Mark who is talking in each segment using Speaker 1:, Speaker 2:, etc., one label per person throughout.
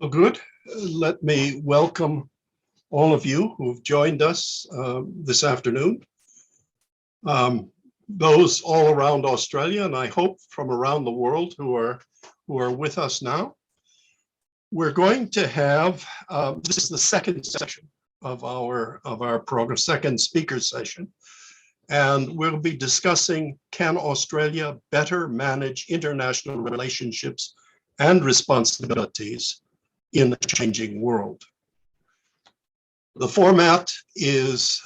Speaker 1: Well, good. Let me welcome all of you who've joined us this afternoon. Those all around Australia, and I hope from around the world who are with us now. We're going to have this is the second session of our program, second speaker session, and we'll be discussing, can Australia better manage international relationships and responsibilities in a changing world? The format is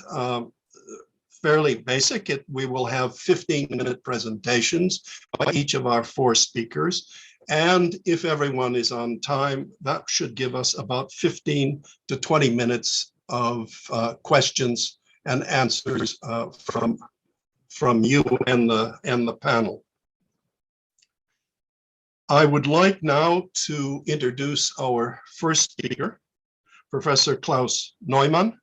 Speaker 1: fairly basic. We will have 15-minute presentations by each of our four speakers. And if everyone is on time, that should give us about 15 to 20 minutes of questions and answers from you and the panel. I would like now to introduce our first speaker, Professor Klaus Neumann.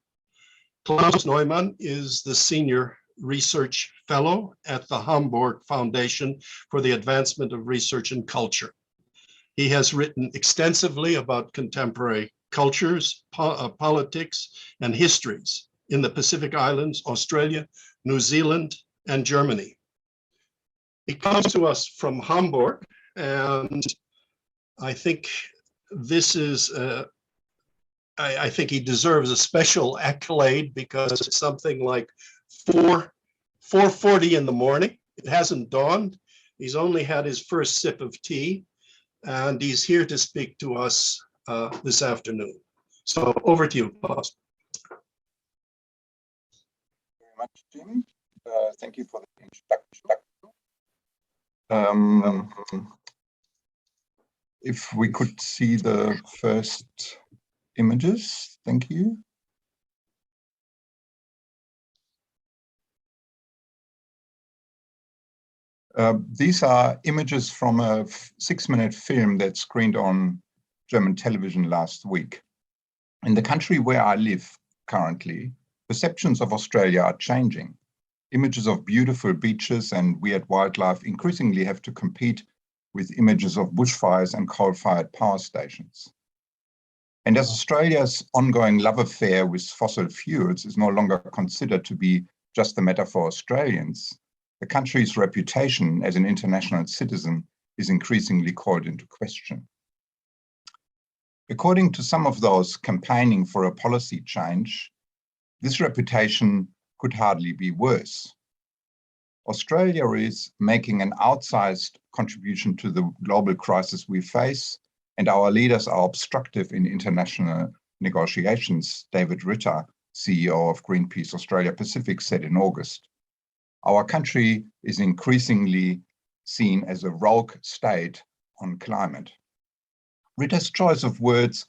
Speaker 1: Klaus Neumann is the Senior Research Fellow at the Hamburg Foundation for the Advancement of Research and Culture. He has written extensively about contemporary cultures, politics, and histories in the Pacific Islands, Australia, New Zealand, and Germany. He comes to us from Hamburg, and I think this is I think he deserves a special accolade because it's something like 4:40 in the morning. It hasn't dawned. He's only had his first sip of tea, and he's here to speak to us this afternoon. So over to you, Klaus.
Speaker 2: Very much, Jim. Thank you for the introduction. If we could see the first images, thank you. These are images from a 6-minute film that screened on German television last week. In the country where I live currently, perceptions of Australia are changing. Images of beautiful beaches and weird wildlife increasingly have to compete with images of bushfires and coal-fired power stations. And as Australia's ongoing love affair with fossil fuels is no longer considered to be just a matter for Australians, the country's reputation as an international citizen is increasingly called into question. According to some of those campaigning for a policy change, this reputation could hardly be worse. Australia is making an outsized contribution to the global crisis we face, and our leaders are obstructive in international negotiations, David Ritter, CEO of Greenpeace Australia Pacific, said in August. Our country is increasingly seen as a rogue state on climate. Ritter's choice of words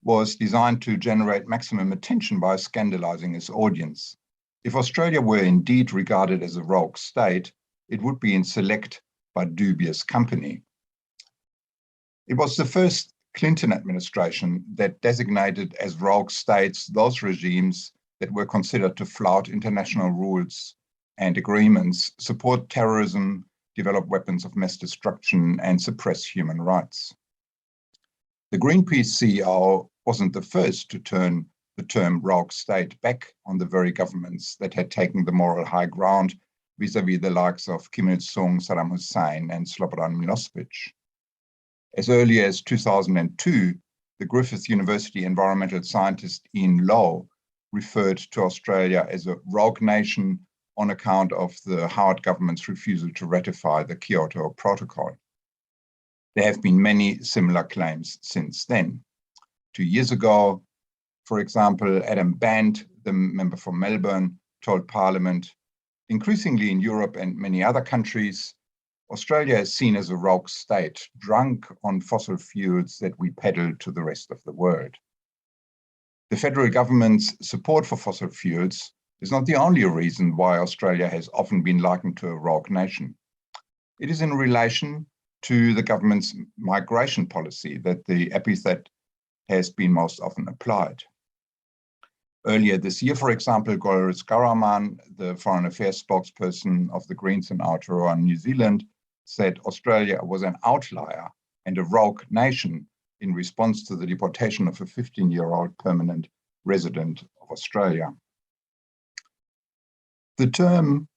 Speaker 2: was designed to generate maximum attention by scandalizing his audience. If Australia were indeed regarded as a rogue state, it would be in select but dubious company. It was the first Clinton administration that designated as rogue states those regimes that were considered to flout international rules and agreements, support terrorism, develop weapons of mass destruction, and suppress human rights. The Greenpeace CEO wasn't the first to turn the term rogue state back on the very governments that had taken the moral high ground vis-à-vis the likes of Kim Il-sung, Saddam Hussein, and Slobodan Milosevic. As early as 2002, the Griffith University environmental scientist Ian Lowe referred to Australia as a rogue nation on account of the Howard government's refusal to ratify the Kyoto Protocol. There have been many similar claims since then. 2 years ago, for example, Adam Band, the member for Melbourne, told Parliament, increasingly in Europe and many other countries, Australia is seen as a rogue state, drunk on fossil fuels that we peddle to the rest of the world. The federal government's support for fossil fuels is not the only reason why Australia has often been likened to a rogue nation. It is in relation to the government's migration policy that the epithet has been most often applied. Earlier this year, for example, Golriz Karaman, the foreign affairs spokesperson of the Greens in Aotearoa, New Zealand, said Australia was an outlier and a rogue nation in response to the deportation of a 15-year-old permanent resident of Australia. The term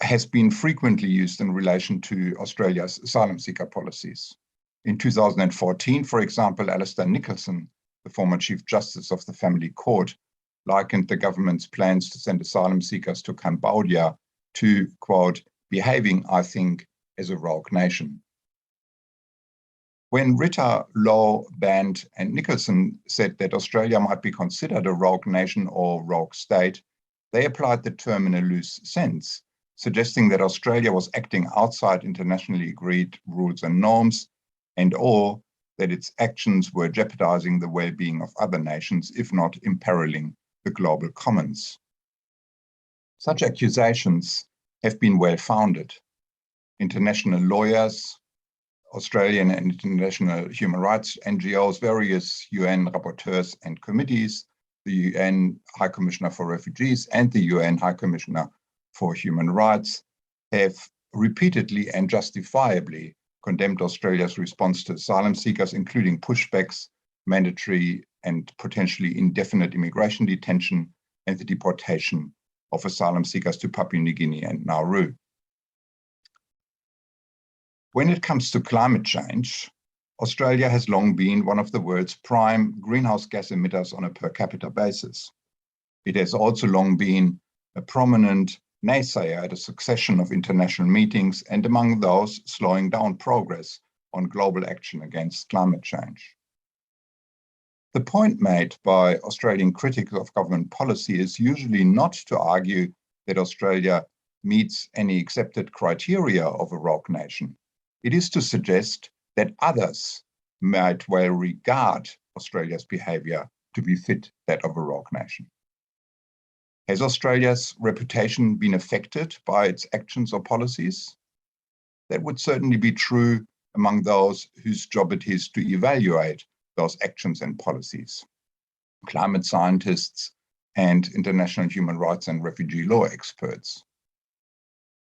Speaker 2: has been frequently used in relation to Australia's asylum seeker policies. In 2014, for example, Alistair Nicholson, the former Chief Justice of the Family Court, likened the government's plans to send asylum seekers to Cambodia to, quote, behaving, I think, as a rogue nation. When Ritter, Lowe, Band, and Nicholson said that Australia might be considered a rogue nation or rogue state, they applied the term in a loose sense, suggesting that Australia was acting outside internationally agreed rules and norms, and/or that its actions were jeopardizing the well-being of other nations, if not imperiling the global commons. Such accusations have been well-founded. International lawyers, Australian and international human rights NGOs, various UN rapporteurs and committees, the UN High Commissioner for Refugees and the UN High Commissioner for Human Rights have repeatedly and justifiably condemned Australia's response to asylum seekers, including pushbacks, mandatory and potentially indefinite immigration detention, and the deportation of asylum seekers to Papua New Guinea and Nauru. When it comes to climate change, Australia has long been one of the world's prime greenhouse gas emitters on a per capita basis. It has also long been a prominent naysayer at a succession of international meetings, and among those slowing down progress on global action against climate change. The point made by Australian critics of government policy is usually not to argue that Australia meets any accepted criteria of a rogue nation. It is to suggest that others might well regard Australia's behaviour to be fit that of a rogue nation. Has Australia's reputation been affected by its actions or policies? That would certainly be true among those whose job it is to evaluate those actions and policies, climate scientists and international human rights and refugee law experts.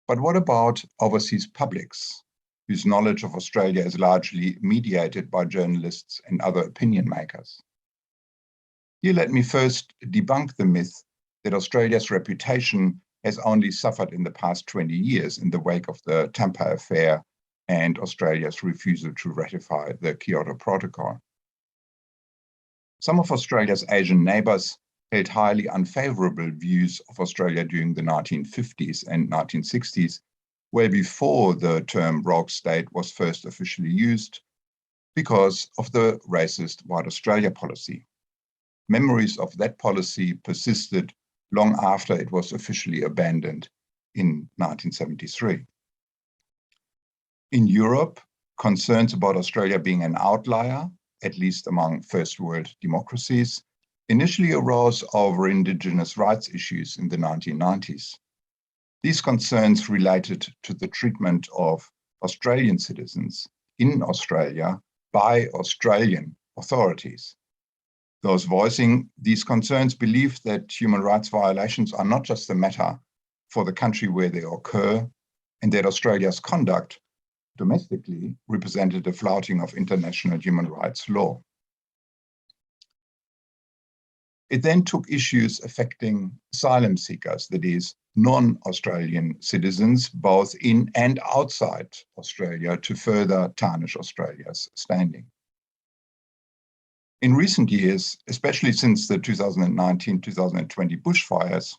Speaker 2: But what about overseas publics, whose knowledge of Australia is largely mediated by journalists and other opinion makers? Here, let me first debunk the myth that Australia's reputation has only suffered in the past 20 years in the wake of the Tampa affair and Australia's refusal to ratify the Kyoto Protocol. Some of Australia's Asian neighbours held highly unfavourable views of Australia during the 1950s and 1960s, well before the term rogue state was first officially used, because of the racist White Australia policy. Memories of that policy persisted long after it was officially abandoned in 1973. In Europe, concerns about Australia being an outlier, at least among first world democracies, initially arose over Indigenous rights issues in the 1990s. These concerns related to the treatment of Australian citizens in Australia by Australian authorities. Those voicing these concerns believe that human rights violations are not just a matter for the country where they occur, and that Australia's conduct domestically represented a flouting of international human rights law. It then took issues affecting asylum seekers, that is, non-Australian citizens, both in and outside Australia, to further tarnish Australia's standing. In recent years, especially since the 2019-2020 bushfires,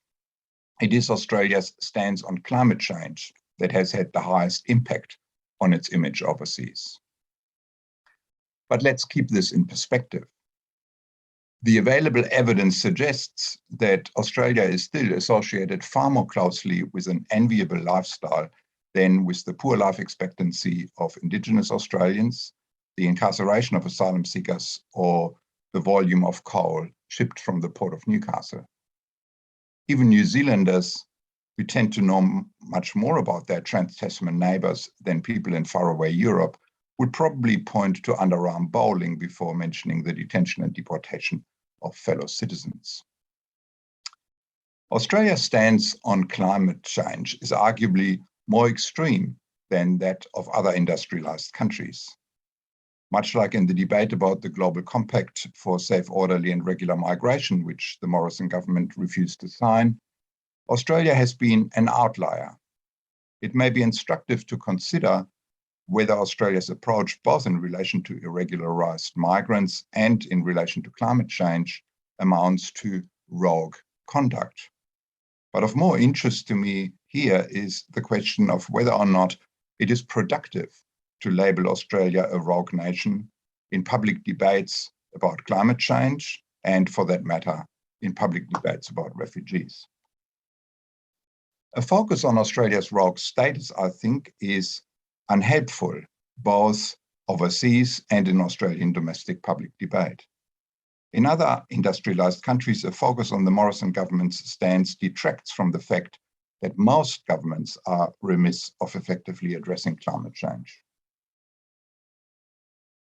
Speaker 2: it is Australia's stance on climate change that has had the highest impact on its image overseas. But let's keep this in perspective. The available evidence suggests that Australia is still associated far more closely with an enviable lifestyle than with the poor life expectancy of Indigenous Australians, the incarceration of asylum seekers, or the volume of coal shipped from the port of Newcastle. Even New Zealanders, who tend to know much more about their trans-Tasman neighbours than people in faraway Europe, would probably point to underarm bowling before mentioning the detention and deportation of fellow citizens. Australia's stance on climate change is arguably more extreme than that of other industrialised countries. Much like in the debate about the Global Compact for Safe, Orderly and Regular Migration, which the Morrison government refused to sign, Australia has been an outlier. It may be instructive to consider whether Australia's approach, both in relation to irregularized migrants and in relation to climate change, amounts to rogue conduct. But of more interest to me here is the question of whether or not it is productive to label Australia a rogue nation in public debates about climate change and, for that matter, in public debates about refugees. A focus on Australia's rogue status, I think, is unhelpful, both overseas and in Australian domestic public debate. In other industrialized countries, a focus on the Morrison government's stance detracts from the fact that most governments are remiss of effectively addressing climate change.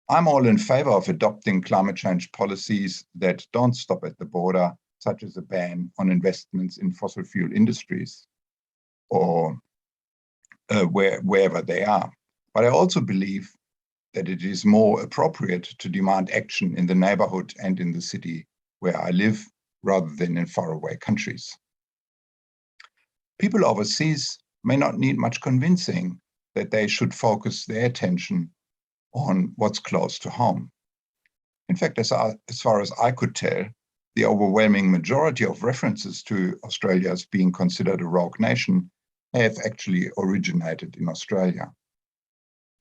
Speaker 2: I'm all in favor of adopting climate change policies that don't stop at the border, such as a ban on investments in fossil fuel industries or wherever they are. But I also believe that it is more appropriate to demand action in the neighborhood and in the city where I live, rather than in faraway countries. People overseas may not need much convincing that they should focus their attention on what's close to home. In fact, as far as I could tell, the overwhelming majority of references to Australia as being considered a rogue nation have actually originated in Australia.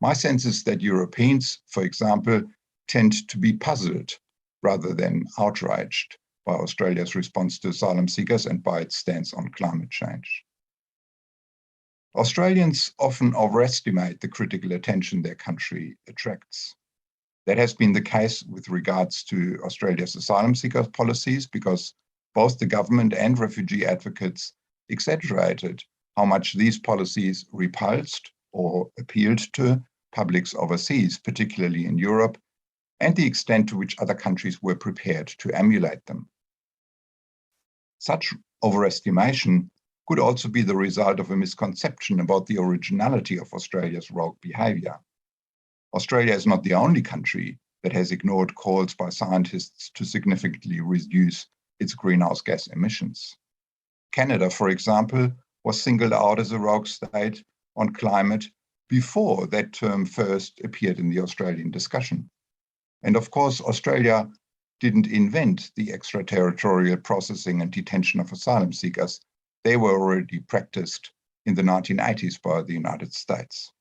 Speaker 2: My sense is that Europeans, for example, tend to be puzzled rather than outraged by Australia's response to asylum seekers and by its stance on climate change. Australians often overestimate the critical attention their country attracts. That has been the case with regards to Australia's asylum seeker policies, because both the government and refugee advocates exaggerated how much these policies repulsed or appealed to publics overseas, particularly in Europe, and the extent to which other countries were prepared to emulate them. Such overestimation could also be the result of a misconception about the originality of Australia's rogue behavior. Australia is not the only country that has ignored calls by scientists to significantly reduce its greenhouse gas emissions. Canada, for example, was singled out as a rogue state on climate before that term first appeared in the Australian discussion. And of course, Australia didn't invent the extraterritorial processing and detention of asylum seekers. They were already practiced in the 1980s by the United States.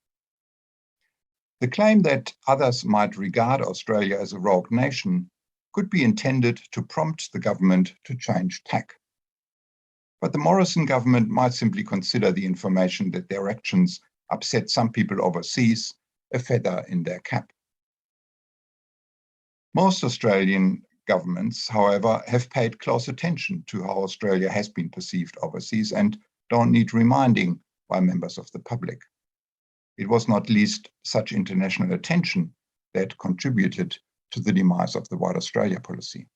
Speaker 2: The claim that others might regard Australia as a rogue nation could be intended to prompt the government to change tack. But the Morrison government might simply consider the information that their actions upset some people overseas a feather in their cap. Most Australian governments, however, have paid close attention to how Australia has been perceived overseas and don't need reminding by members of the public. It was not least such international attention that contributed to the demise of the White Australia policy.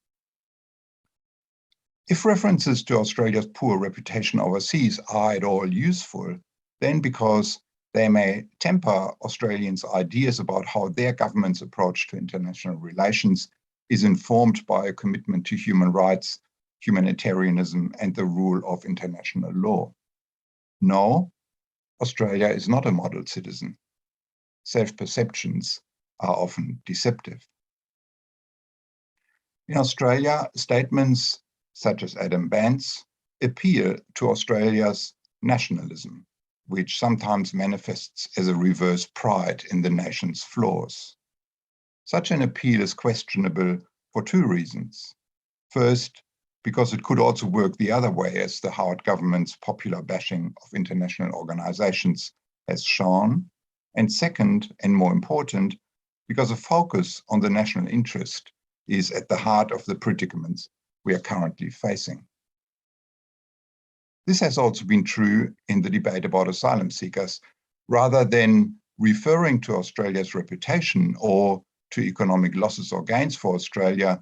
Speaker 2: If references to Australia's poor reputation overseas are at all useful, then because they may temper Australians' ideas about how their government's approach to international relations is informed by a commitment to human rights, humanitarianism, and the rule of international law. No, Australia is not a model citizen. Self-perceptions are often deceptive. In Australia, statements such as Adam Bandt's appeal to Australia's nationalism, which sometimes manifests as a reverse pride in the nation's flaws. Such an appeal is questionable for two reasons. First, because it could also work the other way, as the Howard government's popular bashing of international organizations has shown. And second, and more important, because a focus on the national interest is at the heart of the predicaments we are currently facing. This has also been true in the debate about asylum seekers. Rather than referring to Australia's reputation or to economic losses or gains for Australia,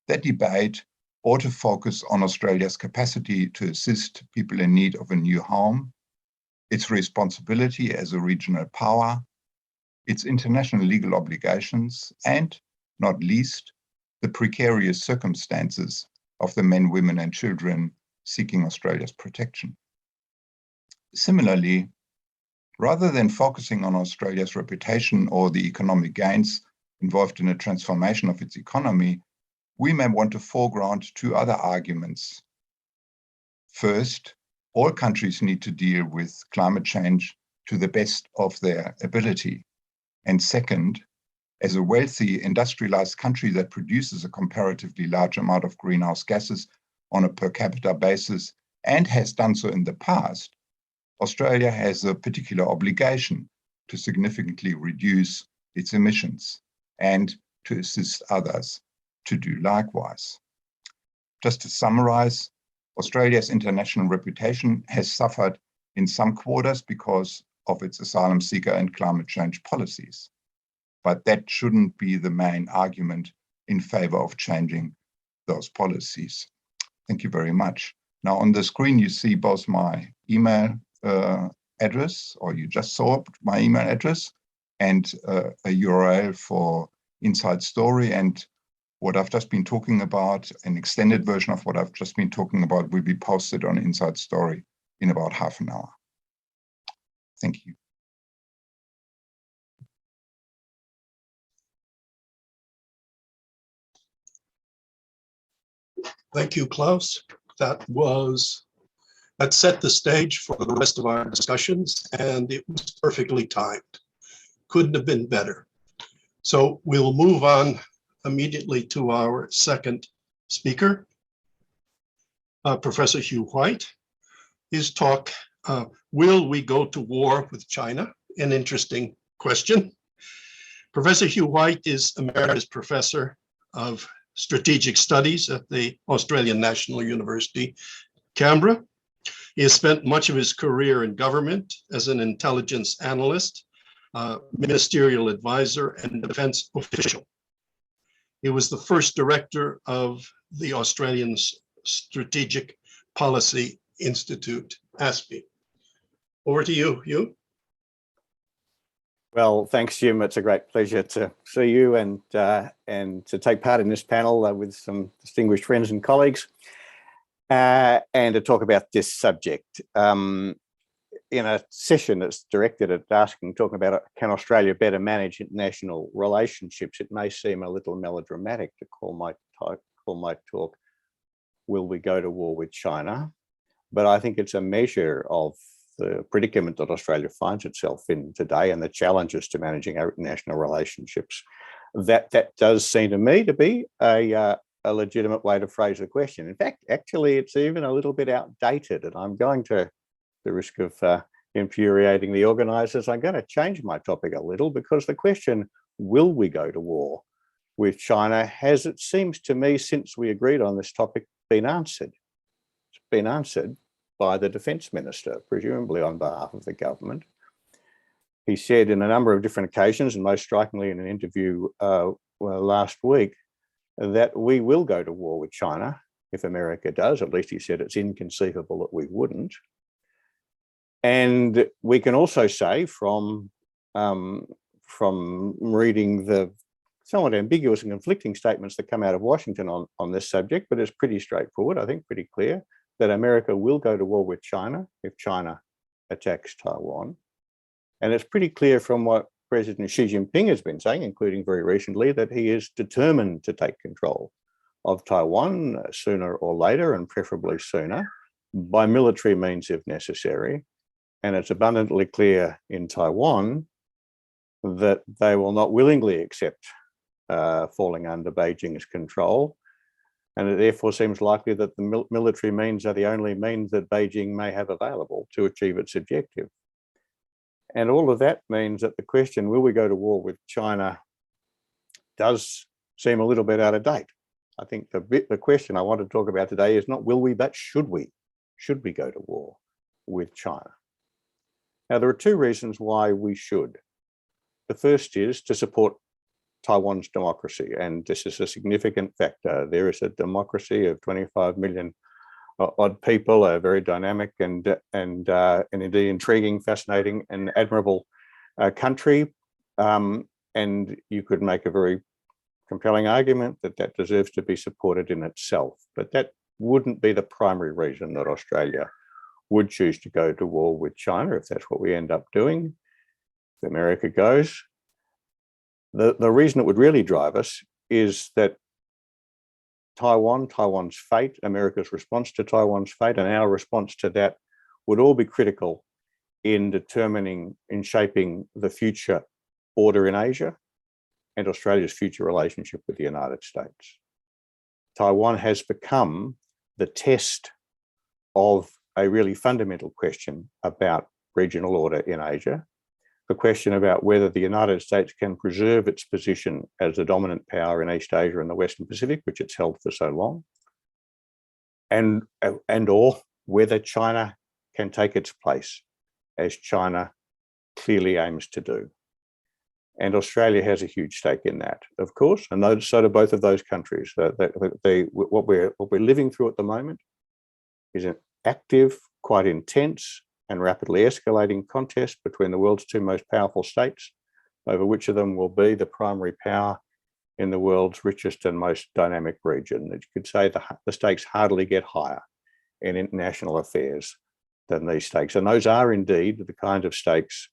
Speaker 2: that debate ought to focus on Australia's capacity to assist people in need of a new home, its responsibility as a regional power, its international legal obligations, and, not least, the precarious circumstances of the men, women, and children seeking Australia's protection. Similarly, rather than focusing on Australia's reputation or the economic gains involved in a transformation of its economy, we may want to foreground two other arguments. First, all countries need to deal with climate change to the best of their ability. And second, as a wealthy, industrialized country that produces a comparatively large amount of greenhouse gases on a per capita basis and has done so in the past, Australia has a particular obligation to significantly reduce its emissions and to assist others to do likewise. Just to summarize, Australia's international reputation has suffered in some quarters because of its asylum seeker and climate change policies. But that shouldn't be the main argument in favor of changing those policies. Thank you very much. Now on the screen, you see both my email address, or you just saw my email address, and a URL for Inside Story. And what I've just been talking about, an extended version of what I've just been talking about, will be posted on Inside Story in about half an hour. Thank you.
Speaker 1: Thank you, Klaus. That set the stage for the rest of our discussions, and it was perfectly timed. Couldn't have been better. So we'll move on immediately to our second speaker, Professor Hugh White. His talk, Will We Go to War with China? An interesting question. Professor Hugh White is Emeritus Professor of Strategic Studies at the Australian National University, Canberra. He has spent much of his career in government as an intelligence analyst, ministerial advisor, and defense official. He was the first director of the Australian Strategic Policy Institute, ASPI. Over to you, Hugh.
Speaker 3: Well, thanks, Jim. It's a great pleasure to see you and to take part in this panel with some distinguished friends and colleagues, and to talk about this subject. In a session that's directed at talking about can Australia better manage international relationships, it may seem a little melodramatic to call my talk, Will We Go to War with China? But I think it's a measure of the predicament that Australia finds itself in today and the challenges to managing our international relationships. That does seem to me to be a legitimate way to phrase the question. In fact, actually, it's even a little bit outdated, and I'm going to, the risk of infuriating the organisers, I'm going to change my topic a little, because the question, will we go to war with China, has, it seems to me, since we agreed on this topic, been answered. It's been answered by the Defence Minister, presumably on behalf of the government. He said in a number of different occasions, and most strikingly in an interview last week, that we will go to war with China if America does. At least he said it's inconceivable that we wouldn't. And we can also say from reading the somewhat ambiguous and conflicting statements that come out of Washington on this subject, but it's pretty straightforward, I think pretty clear, that America will go to war with China if China attacks Taiwan. And it's pretty clear from what President Xi Jinping has been saying, including very recently, that he is determined to take control of Taiwan sooner or later, and preferably sooner, by military means if necessary. And it's abundantly clear in Taiwan that they will not willingly accept falling under Beijing's control. And it therefore seems likely that the military means are the only means that Beijing may have available to achieve its objective. And all of that means that the question, will we go to war with China, does seem a little bit out of date. I think the question I want to talk about today is not will we, but should we? Should we go to war with China? Now, there are two reasons why we should. The first is to support Taiwan's democracy, and this is a significant factor. There is a democracy of 25 million odd people, a very dynamic and indeed intriguing, fascinating and admirable country, And you could make a very compelling argument that that deserves to be supported in itself. But that wouldn't be the primary reason that Australia would choose to go to war with China if that's what we end up doing. If America goes, the reason it would really drive us is that Taiwan's fate, America's response to Taiwan's fate, and our response to that would all be critical in determining, in shaping the future order in Asia and Australia's future relationship with the United States. Taiwan has become the test of a really fundamental question about regional order in Asia, the question about whether the United States can preserve its position as the dominant power in East Asia and the Western Pacific, which it's held for so long, and or whether China can take its place, as China clearly aims to do. And Australia has a huge stake in that, of course, and so do both of those countries. What we're living through at the moment is an active, quite intense, and rapidly escalating contest between the world's two most powerful states, over which of them will be the primary power in the world's richest and most dynamic region. You could say the stakes hardly get higher in international affairs than these stakes. And those are indeed the kind of stakes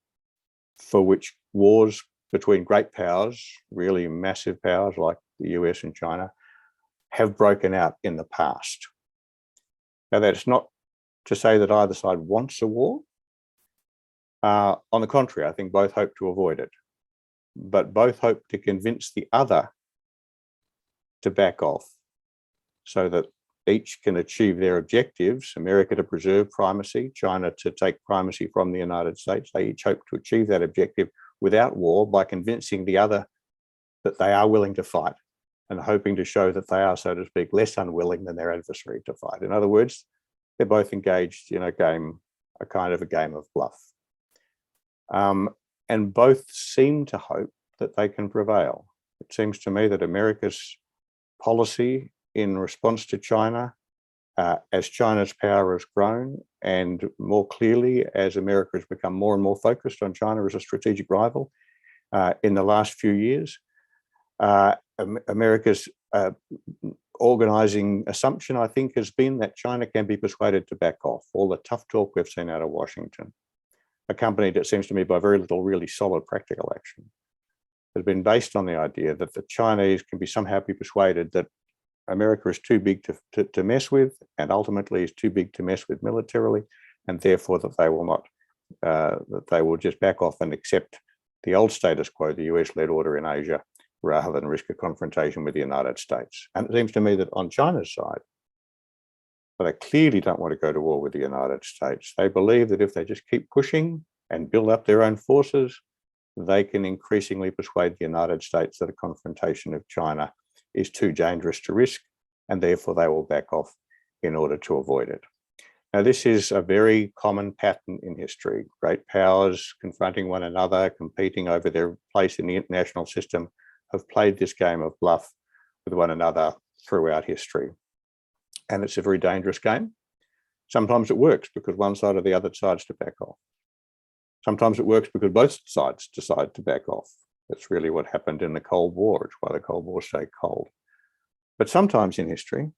Speaker 3: for which wars between great powers, really massive powers like the US and China, have broken out in the past. Now, that's not to say that either side wants a war. On the contrary, I think both hope to avoid it, but both hope to convince the other to back off so that each can achieve their objectives, America to preserve primacy, China to take primacy from the United States. They each hope to achieve that objective without war by convincing the other that they are willing to fight and hoping to show that they are, so to speak, less unwilling than their adversary to fight. In other words, they're both engaged in a kind of a game of bluff. And both seem to hope that they can prevail. It seems to me that America's policy in response to China, as China's power has grown, and more clearly as America has become more and more focused on China as a strategic rival in the last few years, America's organizing assumption, I think, has been that China can be persuaded to back off. All the tough talk we've seen out of Washington, accompanied, it seems to me, by very little really solid practical action, has been based on the idea that the Chinese can somehow be persuaded that America is too big to mess with, and ultimately is too big to mess with militarily, and therefore that they will not, that they will just back off and accept the old status quo, the US-led order in Asia, rather than risk a confrontation with the United States. And it seems to me that on China's side, they clearly don't want to go to war with the United States. They believe that if they just keep pushing and build up their own forces, they can increasingly persuade the United States that a confrontation of China is too dangerous to risk, and therefore they will back off in order to avoid it. Now, this is a very common pattern in history. Great powers confronting one another, competing over their place in the international system, have played this game of bluff with one another throughout history. And it's a very dangerous game. Sometimes it works because one side or the other decides to back off. Sometimes it works because both sides decide to back off. That's really what happened in the Cold War. It's why the Cold War stayed cold. But sometimes in history,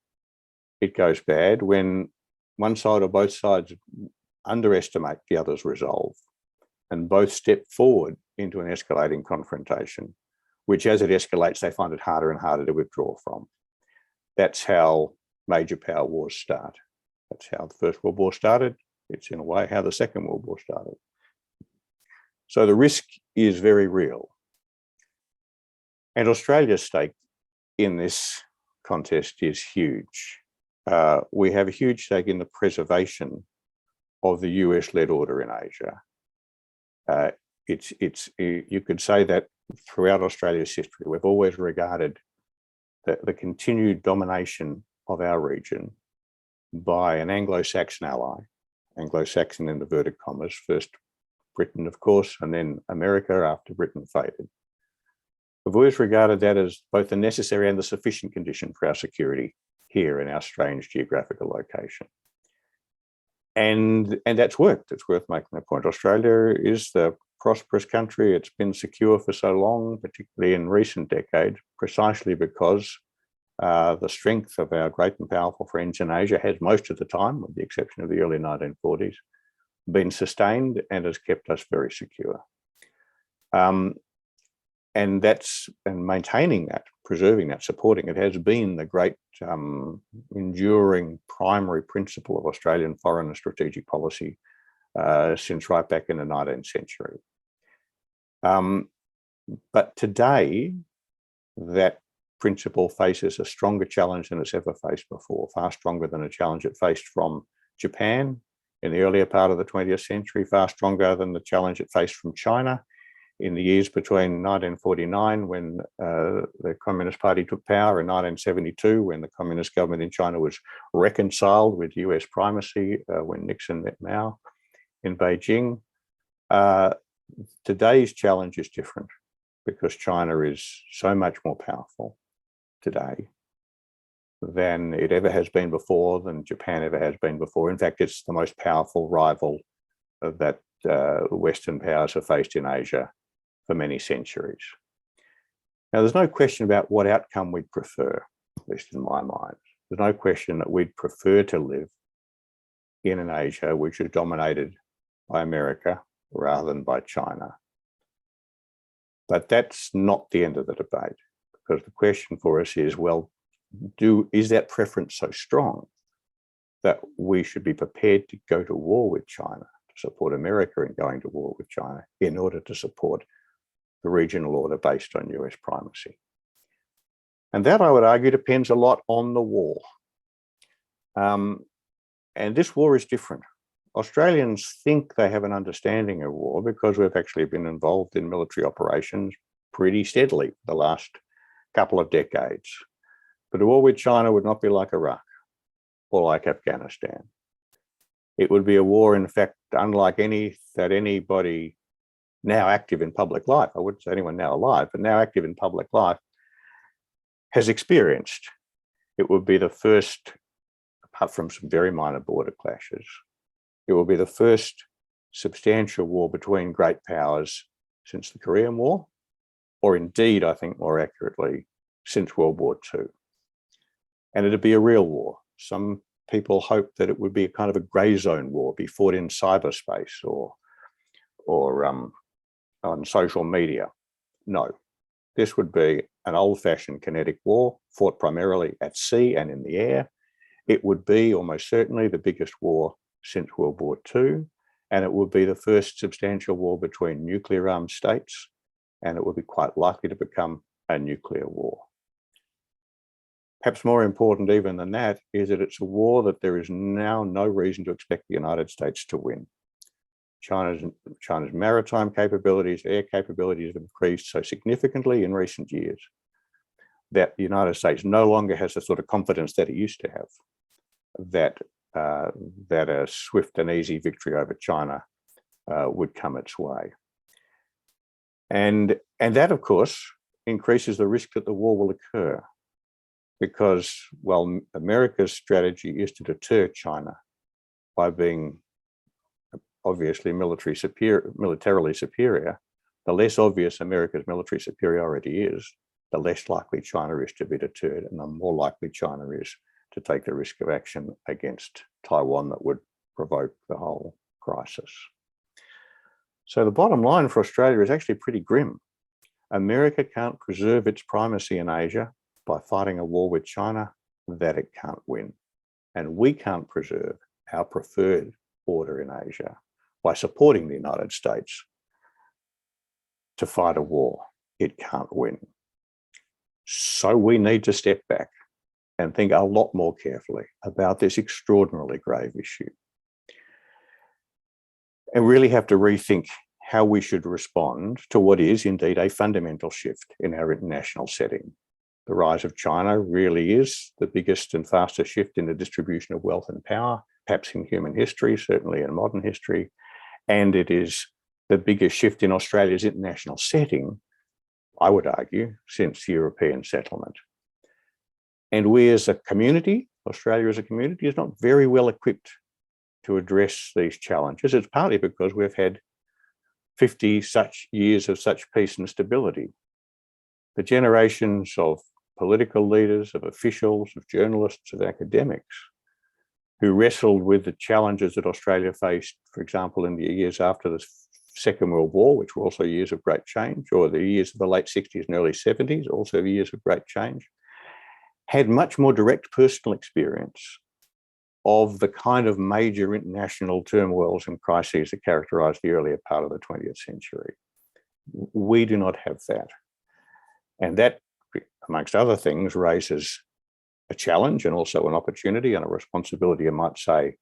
Speaker 3: it goes bad when one side or both sides underestimate the other's resolve and both step forward into an escalating confrontation, which as it escalates, they find it harder and harder to withdraw from. That's how major power wars start. That's how the First World War started. It's in a way how the Second World War started. So the risk is very real. And Australia's stake in this contest is huge. We have a huge stake in the preservation of the US-led order in Asia. You could say that throughout Australia's history, we've always regarded the continued domination of our region by an Anglo-Saxon ally, Anglo-Saxon in inverted commas, first Britain, of course, and then America after Britain faded. We've always regarded that as both the necessary and the sufficient condition for our security here in our strange geographical location. And that's worked. It's worth making the point. Australia is the prosperous country. It's been secure for so long, particularly in recent decades, precisely because the strength of our great and powerful friends in Asia has most of the time, with the exception of the early 1940s, been sustained and has kept us very secure. And maintaining that, preserving that, supporting it has been the great enduring primary principle of Australian foreign and strategic policy since right back in the 19th century. But today, that principle faces a stronger challenge than it's ever faced before, far stronger than a challenge it faced from Japan in the earlier part of the 20th century, far stronger than the challenge it faced from China in the years between 1949, when the Communist Party took power, and 1972, when the Communist government in China was reconciled with US primacy, when Nixon met Mao in Beijing. Today's challenge is different because China is so much more powerful today than it ever has been before, than Japan ever has been before. In fact, it's the most powerful rival that Western powers have faced in Asia for many centuries. Now, there's no question about what outcome we'd prefer, at least in my mind. There's no question that we'd prefer to live in an Asia which is dominated by America rather than by China. But that's not the end of the debate, because the question for us is, well, is that preference so strong that we should be prepared to go to war with China, to support America in going to war with China in order to support the regional order based on US primacy? And that, I would argue, depends a lot on the war. And this war is different. Australians think they have an understanding of war because we've actually been involved in military operations pretty steadily for the last couple of decades. But a war with China would not be like Iraq or like Afghanistan. It would be a war, in fact, unlike any that anybody now active in public life, I wouldn't say anyone now alive, but now active in public life, has experienced. It would be the first, apart from some very minor border clashes, it will be the first substantial war between great powers since the Korean War, or indeed, I think more accurately, since World War II. And it'd be a real war. Some people hope that it would be a kind of a grey zone war, be fought in cyberspace or on social media. No, this would be an old-fashioned kinetic war fought primarily at sea and in the air. It would be almost certainly the biggest war since World War II, and it would be the first substantial war between nuclear-armed states, and it would be quite likely to become a nuclear war. Perhaps more important even than that is that it's a war that there is now no reason to expect the United States to win. China's maritime capabilities, air capabilities have increased so significantly in recent years that the United States no longer has the sort of confidence that it used to have, that a swift and easy victory over China would come its way. And that, of course, increases the risk that the war will occur because, well, America's strategy is to deter China by being obviously militarily superior. The less obvious America's military superiority is, the less likely China is to be deterred, and the more likely China is to take the risk of action against Taiwan that would provoke the whole crisis. So the bottom line for Australia is actually pretty grim. America can't preserve its primacy in Asia by fighting a war with China that it can't win. And we can't preserve our preferred order in Asia by supporting the United States to fight a war it can't win. So we need to step back and think a lot more carefully about this extraordinarily grave issue. And really have to rethink how we should respond to what is indeed a fundamental shift in our international setting. The rise of China really is the biggest and fastest shift in the distribution of wealth and power, perhaps in human history, certainly in modern history. And it is the biggest shift in Australia's international setting, I would argue, since European settlement. And we as a community, Australia as a community, is not very well equipped to address these challenges. It's partly because we've had 50 such years of such peace and stability. The generations of political leaders, of officials, of journalists, of academics who wrestled with the challenges that Australia faced, for example, in the years after the Second World War, which were also years of great change, or the years of the late 60s and early 70s, also the years of great change, had much more direct personal experience of the kind of major international turmoils and crises that characterised the earlier part of the 20th century. We do not have that. And that, amongst other things, raises a challenge and also an opportunity and a responsibility, I might say,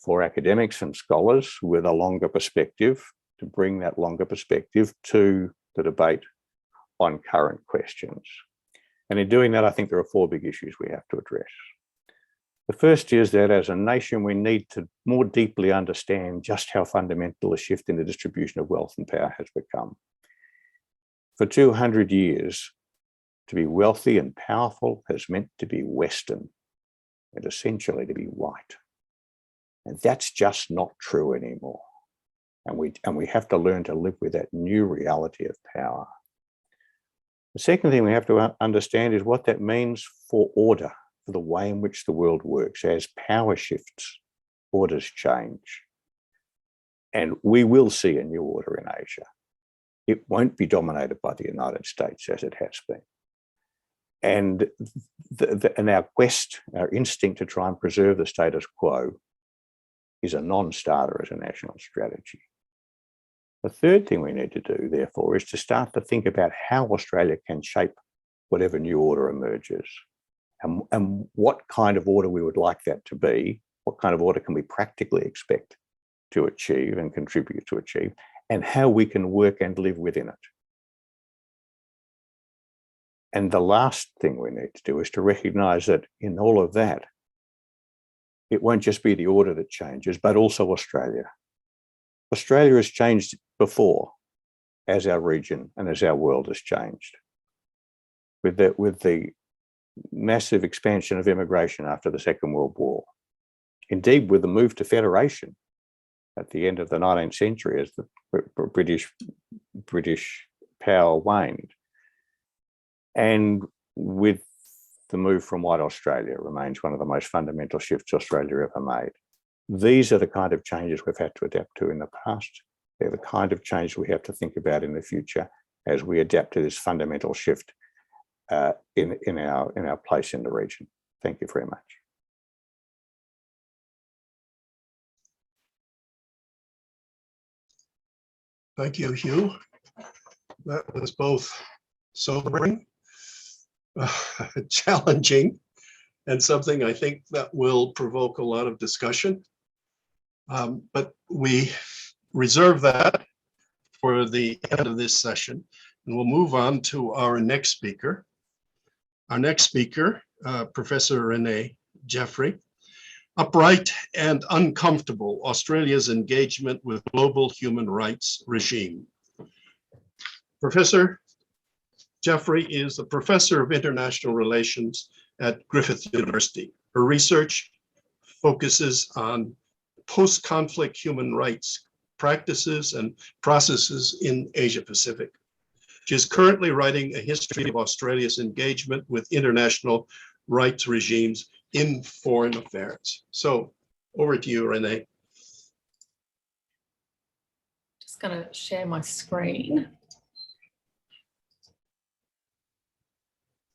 Speaker 3: for academics and scholars with a longer perspective, to bring that longer perspective to the debate on current questions. And in doing that, I think there are 4 big issues we have to address. The first is that as a nation, we need to more deeply understand just how fundamental a shift in the distribution of wealth and power has become. For 200 years, to be wealthy and powerful has meant to be Western and essentially to be white. And that's just not true anymore. And we have to learn to live with that new reality of power. The second thing we have to understand is what that means for order, for the way in which the world works. As power shifts, orders change. And we will see a new order in Asia. It won't be dominated by the United States as it has been. And, our quest, our instinct to try and preserve the status quo is a non-starter as a national strategy. The third thing we need to do, therefore, is to start to think about how Australia can shape whatever new order emerges, and what kind of order we would like that to be, what kind of order can we practically expect to achieve and contribute to achieve, and how we can work and live within it. And the last thing we need to do is to recognise that in all of that, it won't just be the order that changes, but also Australia. Australia has changed before as our region and as our world has changed. With the massive expansion of immigration after the Second World War. Indeed, with the move to federation at the end of the 19th century as the British power waned. And with the move from white Australia remains one of the most fundamental shifts Australia ever made. These are the kind of changes we've had to adapt to in the past. They're the kind of change we have to think about in the future as we adapt to this fundamental shift in our place in the region. Thank you very much.
Speaker 1: Thank you, Hugh. That was both sobering, challenging, and something I think that will provoke a lot of discussion. But we reserve that for the end of this session, and we'll move on to our next speaker. Our next speaker, Professor Renee Jeffrey. Upright and uncomfortable, Australia's engagement with global human rights regime. Professor Jeffrey is a professor of international relations at Griffith University. Her research focuses on post-conflict human rights practices and processes in Asia Pacific. She is currently writing a history of Australia's engagement with international rights regimes in foreign affairs. So over to you, Renee.
Speaker 4: Just going to share my screen.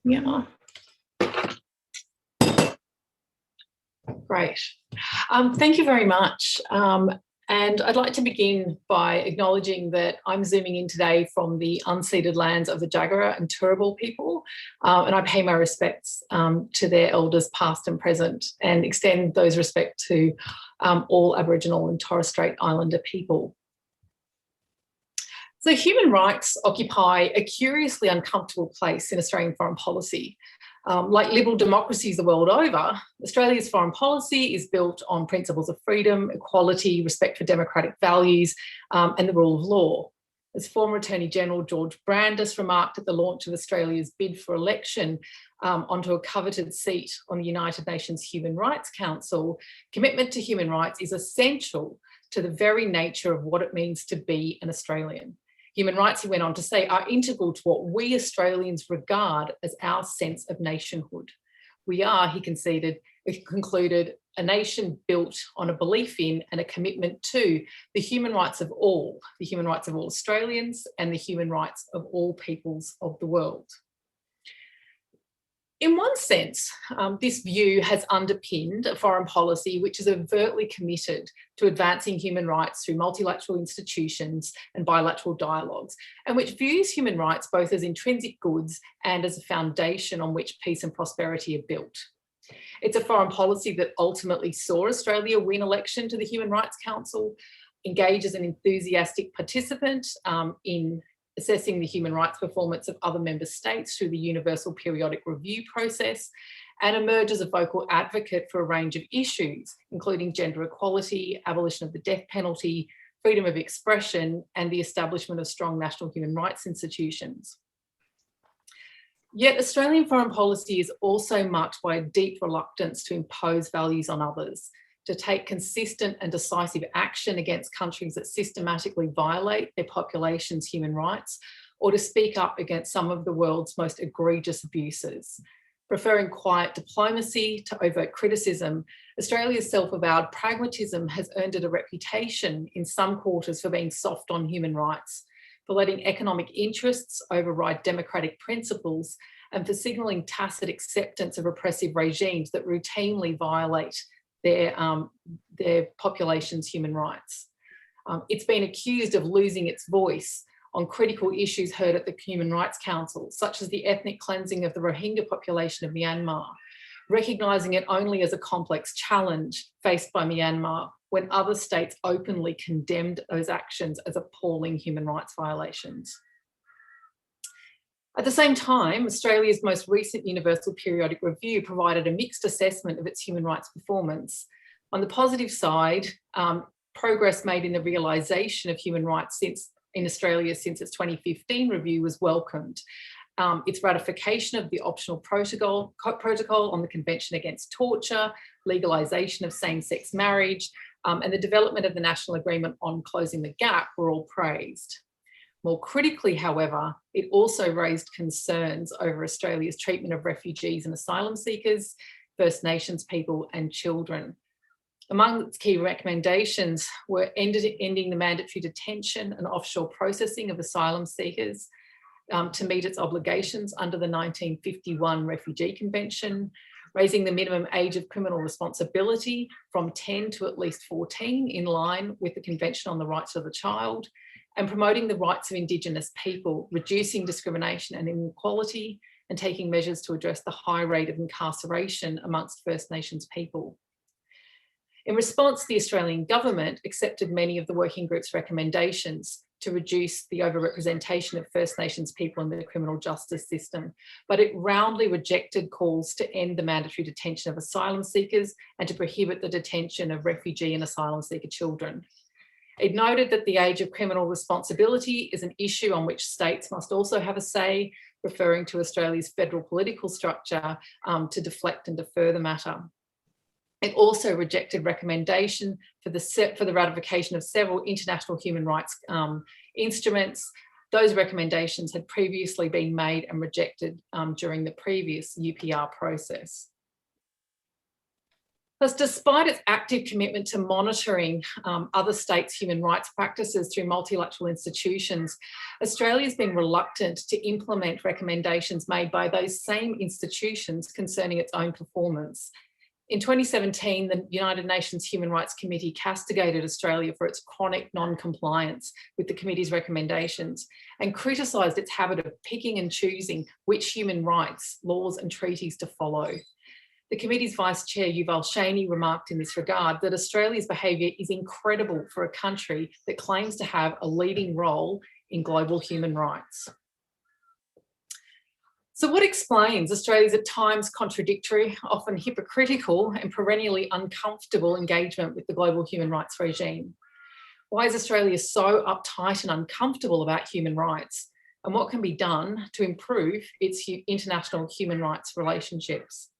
Speaker 4: Yeah. Great. Thank you very much. And I'd like to begin by acknowledging that I'm zooming in today from the unceded lands of the Jagera and Turrbal people, and I pay my respects to their elders past and present, and extend those respects to all Aboriginal and Torres Strait Islander people. So human rights occupy a curiously uncomfortable place in Australian foreign policy. Like liberal democracies the world over, Australia's foreign policy is built on principles of freedom, equality, respect for democratic values, and the rule of law. As former Attorney General George Brandis remarked at the launch of Australia's bid for election onto a coveted seat on the United Nations Human Rights Council, commitment to human rights is essential to the very nature of what it means to be an Australian. Human rights, he went on to say, are integral to what we Australians regard as our sense of nationhood. We are, he concluded, a nation built on a belief in and a commitment to the human rights of all Australians and the human rights of all peoples of the world. In one sense, this view has underpinned a foreign policy which is overtly committed to advancing human rights through multilateral institutions and bilateral dialogues, and which views human rights both as intrinsic goods and as a foundation on which peace and prosperity are built. It's a foreign policy that ultimately saw Australia win election to the Human Rights Council, engage as an enthusiastic participant in assessing the human rights performance of other member states through the Universal Periodic Review process, and emerge as a vocal advocate for a range of issues, including gender equality, abolition of the death penalty, freedom of expression, and the establishment of strong national human rights institutions. Yet Australian foreign policy is also marked by a deep reluctance to impose values on others, to take consistent and decisive action against countries that systematically violate their population's human rights, or to speak up against some of the world's most egregious abuses. Preferring quiet diplomacy to overt criticism, Australia's self-avowed pragmatism has earned it a reputation in some quarters for being soft on human rights, for letting economic interests override democratic principles, and for signalling tacit acceptance of repressive regimes that routinely violate their population's human rights. It's been accused of losing its voice on critical issues heard at the Human Rights Council, such as the ethnic cleansing of the Rohingya population of Myanmar, recognising it only as a complex challenge faced by Myanmar when other states openly condemned those actions as appalling human rights violations. At the same time, Australia's most recent Universal Periodic Review provided a mixed assessment of its human rights performance. On the positive side, progress made in the realisation of human rights in Australia since its 2015 review was welcomed. Its ratification of the optional protocol on the Convention Against Torture, legalisation of same-sex marriage, and the development of the National Agreement on Closing the Gap were all praised. More critically, however, it also raised concerns over Australia's treatment of refugees and asylum seekers, First Nations people and children. Among its key recommendations were ending the mandatory detention and offshore processing of asylum seekers to meet its obligations under the 1951 Refugee Convention, raising the minimum age of criminal responsibility from 10 to at least 14 in line with the Convention on the Rights of the Child, and promoting the rights of Indigenous people, reducing discrimination and inequality, and taking measures to address the high rate of incarceration amongst First Nations people. In response, the Australian government accepted many of the working group's recommendations to reduce the overrepresentation of First Nations people in the criminal justice system, but it roundly rejected calls to end the mandatory detention of asylum seekers and to prohibit the detention of refugee and asylum seeker children. It noted that the age of criminal responsibility is an issue on which states must also have a say, referring to Australia's federal political structure to deflect and defer the matter. It also rejected recommendation for the ratification of several international human rights instruments. Those recommendations had previously been made and rejected during the previous UPR process. Thus, despite its active commitment to monitoring other states' human rights practices through multilateral institutions, Australia has been reluctant to implement recommendations made by those same institutions concerning its own performance. In 2017, the United Nations Human Rights Committee castigated Australia for its chronic non-compliance with the committee's recommendations and criticised its habit of picking and choosing which human rights, laws and treaties to follow. The committee's Vice Chair, Yuval Shany, remarked in this regard that Australia's behaviour is incredible for a country that claims to have a leading role in global human rights. So what explains Australia's at times contradictory, often hypocritical and perennially uncomfortable engagement with the global human rights regime? Why is Australia so uptight and uncomfortable about human rights? And what can be done to improve its international human rights relationships?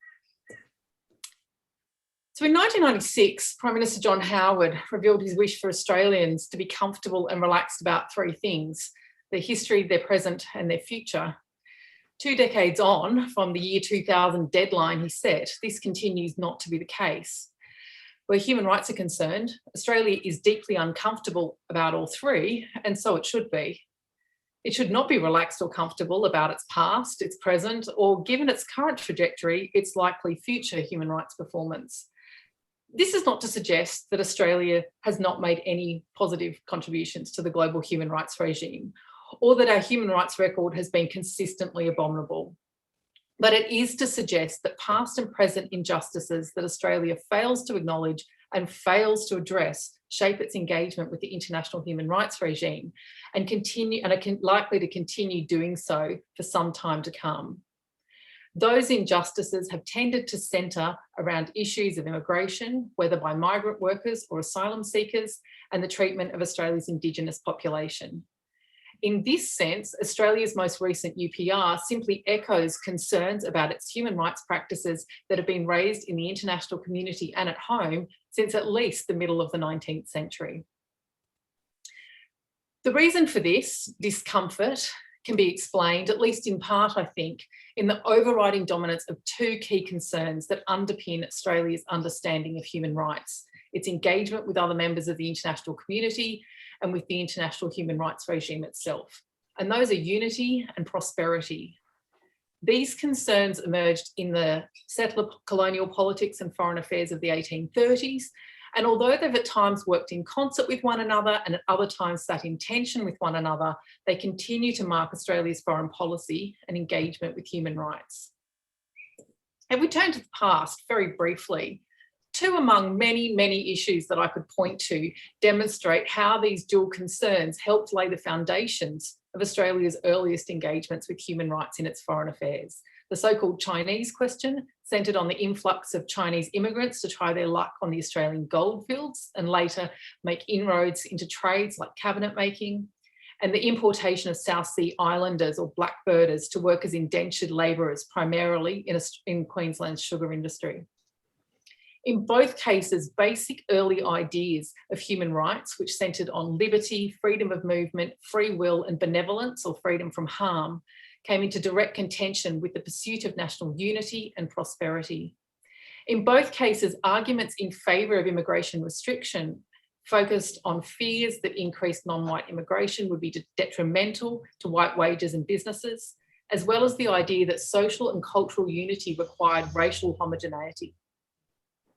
Speaker 4: So in 1996, Prime Minister John Howard revealed his wish for Australians to be comfortable and relaxed about three things: their history, their present, and their future. 2 decades on from the year 2000 deadline he set, this continues not to be the case. Where human rights are concerned, Australia is deeply uncomfortable about all three, and so it should be. It should not be relaxed or comfortable about its past, its present, or given its current trajectory, its likely future human rights performance. This is not to suggest that Australia has not made any positive contributions to the global human rights regime, or that our human rights record has been consistently abominable. But it is to suggest that past and present injustices that Australia fails to acknowledge and fails to address shape its engagement with the international human rights regime and are likely to continue doing so for some time to come. Those injustices have tended to centre around issues of immigration, whether by migrant workers or asylum seekers, and the treatment of Australia's Indigenous population. In this sense, Australia's most recent UPR simply echoes concerns about its human rights practices that have been raised in the international community and at home since at least the middle of the 19th century. The reason for this discomfort can be explained, at least in part, I think, in the overriding dominance of two key concerns that underpin Australia's understanding of human rights: its engagement with other members of the international community and with the international human rights regime itself. And those are unity and prosperity. These concerns emerged in the settler colonial politics and foreign affairs of the 1830s. And although they've at times worked in concert with one another and at other times sat in tension with one another, they continue to mark Australia's foreign policy and engagement with human rights. If we turn to the past very briefly, two among many, many issues that I could point to demonstrate how these dual concerns helped lay the foundations of Australia's earliest engagements with human rights in its foreign affairs. The so-called Chinese question, centred on the influx of Chinese immigrants to try their luck on the Australian goldfields and later make inroads into trades like cabinet making, and the importation of South Sea Islanders or blackbirders to work as indentured labourers, primarily in Queensland's sugar industry. In both cases, basic early ideas of human rights, which centred on liberty, freedom of movement, free will, and benevolence or freedom from harm, came into direct contention with the pursuit of national unity and prosperity. In both cases, arguments in favour of immigration restriction focused on fears that increased non-white immigration would be detrimental to white wages and businesses, as well as the idea that social and cultural unity required racial homogeneity.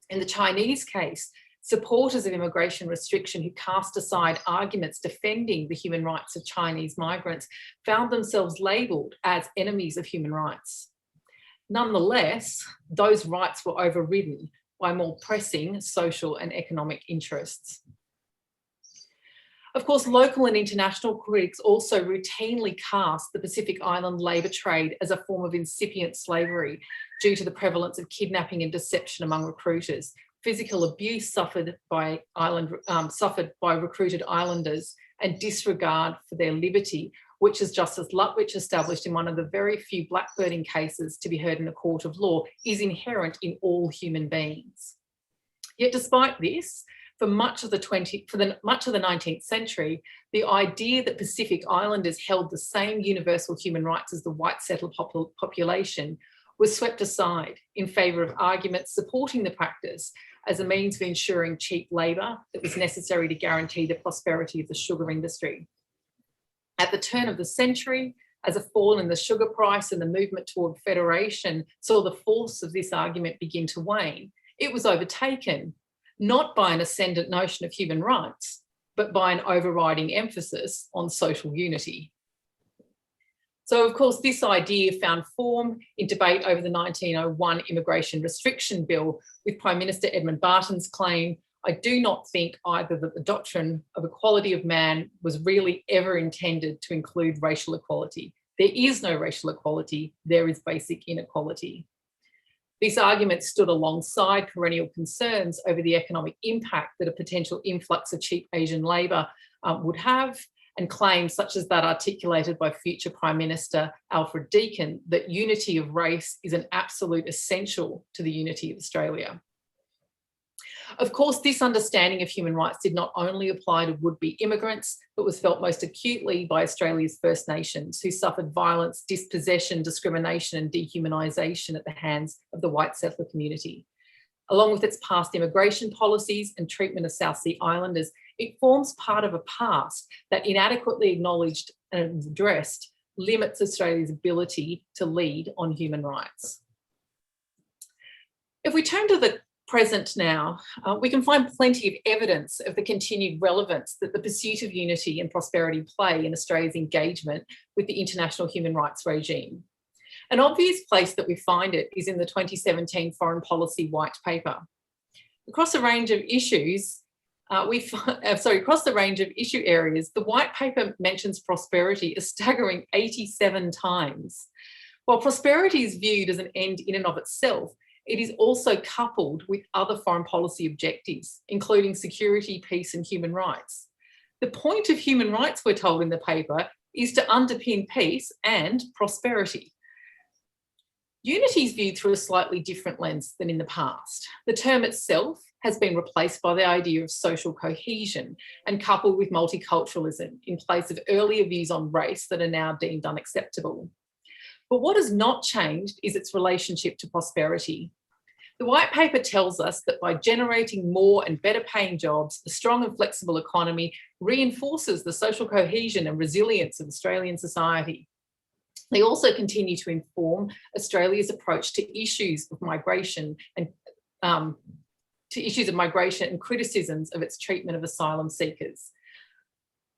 Speaker 4: In the Chinese case, supporters of immigration restriction who cast aside arguments defending the human rights of Chinese migrants found themselves labelled as enemies of human rights. Nonetheless, those rights were overridden by more pressing social and economic interests. Of course, local and international critics also routinely cast the Pacific Island labour trade as a form of incipient slavery due to the prevalence of kidnapping and deception among recruiters, physical abuse suffered by recruited islanders, and disregard for their liberty, which, as Justice Lutwich established in one of the very few blackbirding cases to be heard in a court of law, is inherent in all human beings. Yet despite this, for much of the 19th century, the idea that Pacific Islanders held the same universal human rights as the white settled population was swept aside in favour of arguments supporting the practice as a means of ensuring cheap labour that was necessary to guarantee the prosperity of the sugar industry. At the turn of the century, as a fall in the sugar price and the movement toward federation saw the force of this argument begin to wane, it was overtaken not by an ascendant notion of human rights, but by an overriding emphasis on social unity. So, of course, this idea found form in debate over the 1901 Immigration Restriction Bill, with Prime Minister Edmund Barton's claim, "I do not think either that the doctrine of equality of man was really ever intended to include racial equality. There is no racial equality, there is basic inequality." These arguments stood alongside perennial concerns over the economic impact that a potential influx of cheap Asian labour would have, and claims such as that articulated by future Prime Minister Alfred Deakin that unity of race is an absolute essential to the unity of Australia. Of course, this understanding of human rights did not only apply to would-be immigrants, but was felt most acutely by Australia's First Nations, who suffered violence, dispossession, discrimination and dehumanisation at the hands of the white settler community. Along with its past immigration policies and treatment of South Sea Islanders, it forms part of a past that, inadequately acknowledged and addressed, limits Australia's ability to lead on human rights. If we turn to the present now, we can find plenty of evidence of the continued relevance that the pursuit of unity and prosperity play in Australia's engagement with the international human rights regime. An obvious place that we find it is in the 2017 Foreign Policy White Paper. Across a range of issues, across the range of issue areas, the White Paper mentions prosperity a staggering 87 times. While prosperity is viewed as an end in and of itself, it is also coupled with other foreign policy objectives, including security, peace and human rights. The point of human rights, we're told in the paper, is to underpin peace and prosperity. Unity is viewed through a slightly different lens than in the past. The term itself has been replaced by the idea of social cohesion and coupled with multiculturalism in place of earlier views on race that are now deemed unacceptable. But what has not changed is its relationship to prosperity. The White Paper tells us that by generating more and better paying jobs, a strong and flexible economy reinforces the social cohesion and resilience of Australian society. They also continue to inform Australia's approach to issues of migration and criticisms of its treatment of asylum seekers.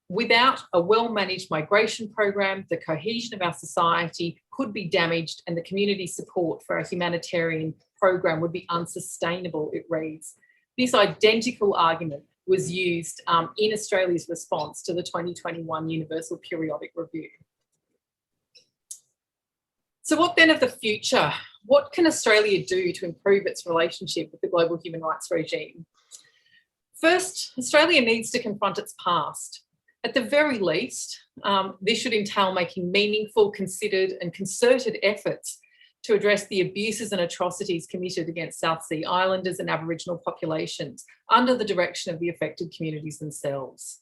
Speaker 4: Without a well-managed migration program, the cohesion of our society could be damaged and the community support for a humanitarian program would be unsustainable, it reads. This identical argument was used in Australia's response to the 2021 Universal Periodic Review. So what then of the future? What can Australia do to improve its relationship with the global human rights regime? First, Australia needs to confront its past. At the very least, this should entail making meaningful, considered and concerted efforts to address the abuses and atrocities committed against South Sea Islanders and Aboriginal populations under the direction of the affected communities themselves.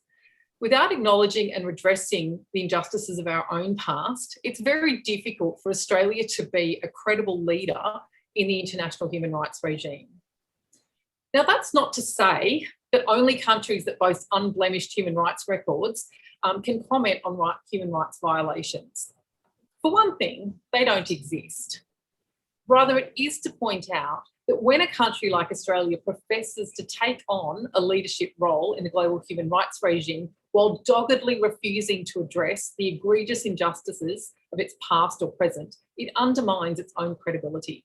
Speaker 4: Without acknowledging and redressing the injustices of our own past, it's very difficult for Australia to be a credible leader in the international human rights regime. Now, that's not to say that only countries that boast unblemished human rights records can comment on human rights violations. For one thing, they don't exist. Rather, it is to point out that when a country like Australia professes to take on a leadership role in the global human rights regime while doggedly refusing to address the egregious injustices of its past or present, it undermines its own credibility.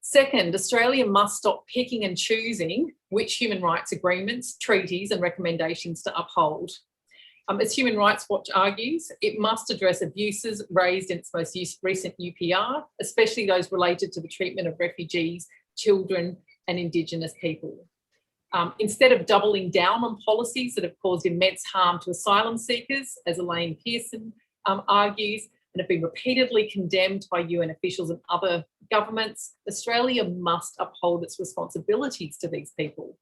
Speaker 4: Second, Australia must stop picking and choosing which human rights agreements, treaties and recommendations to uphold. As Human Rights Watch argues, it must address abuses raised in its most recent UPR, especially those related to the treatment of refugees, children and Indigenous people. Instead of doubling down on policies that have caused immense harm to asylum seekers, as Elaine Pearson argues, and have been repeatedly condemned by UN officials and other governments, Australia must uphold its responsibilities to these people.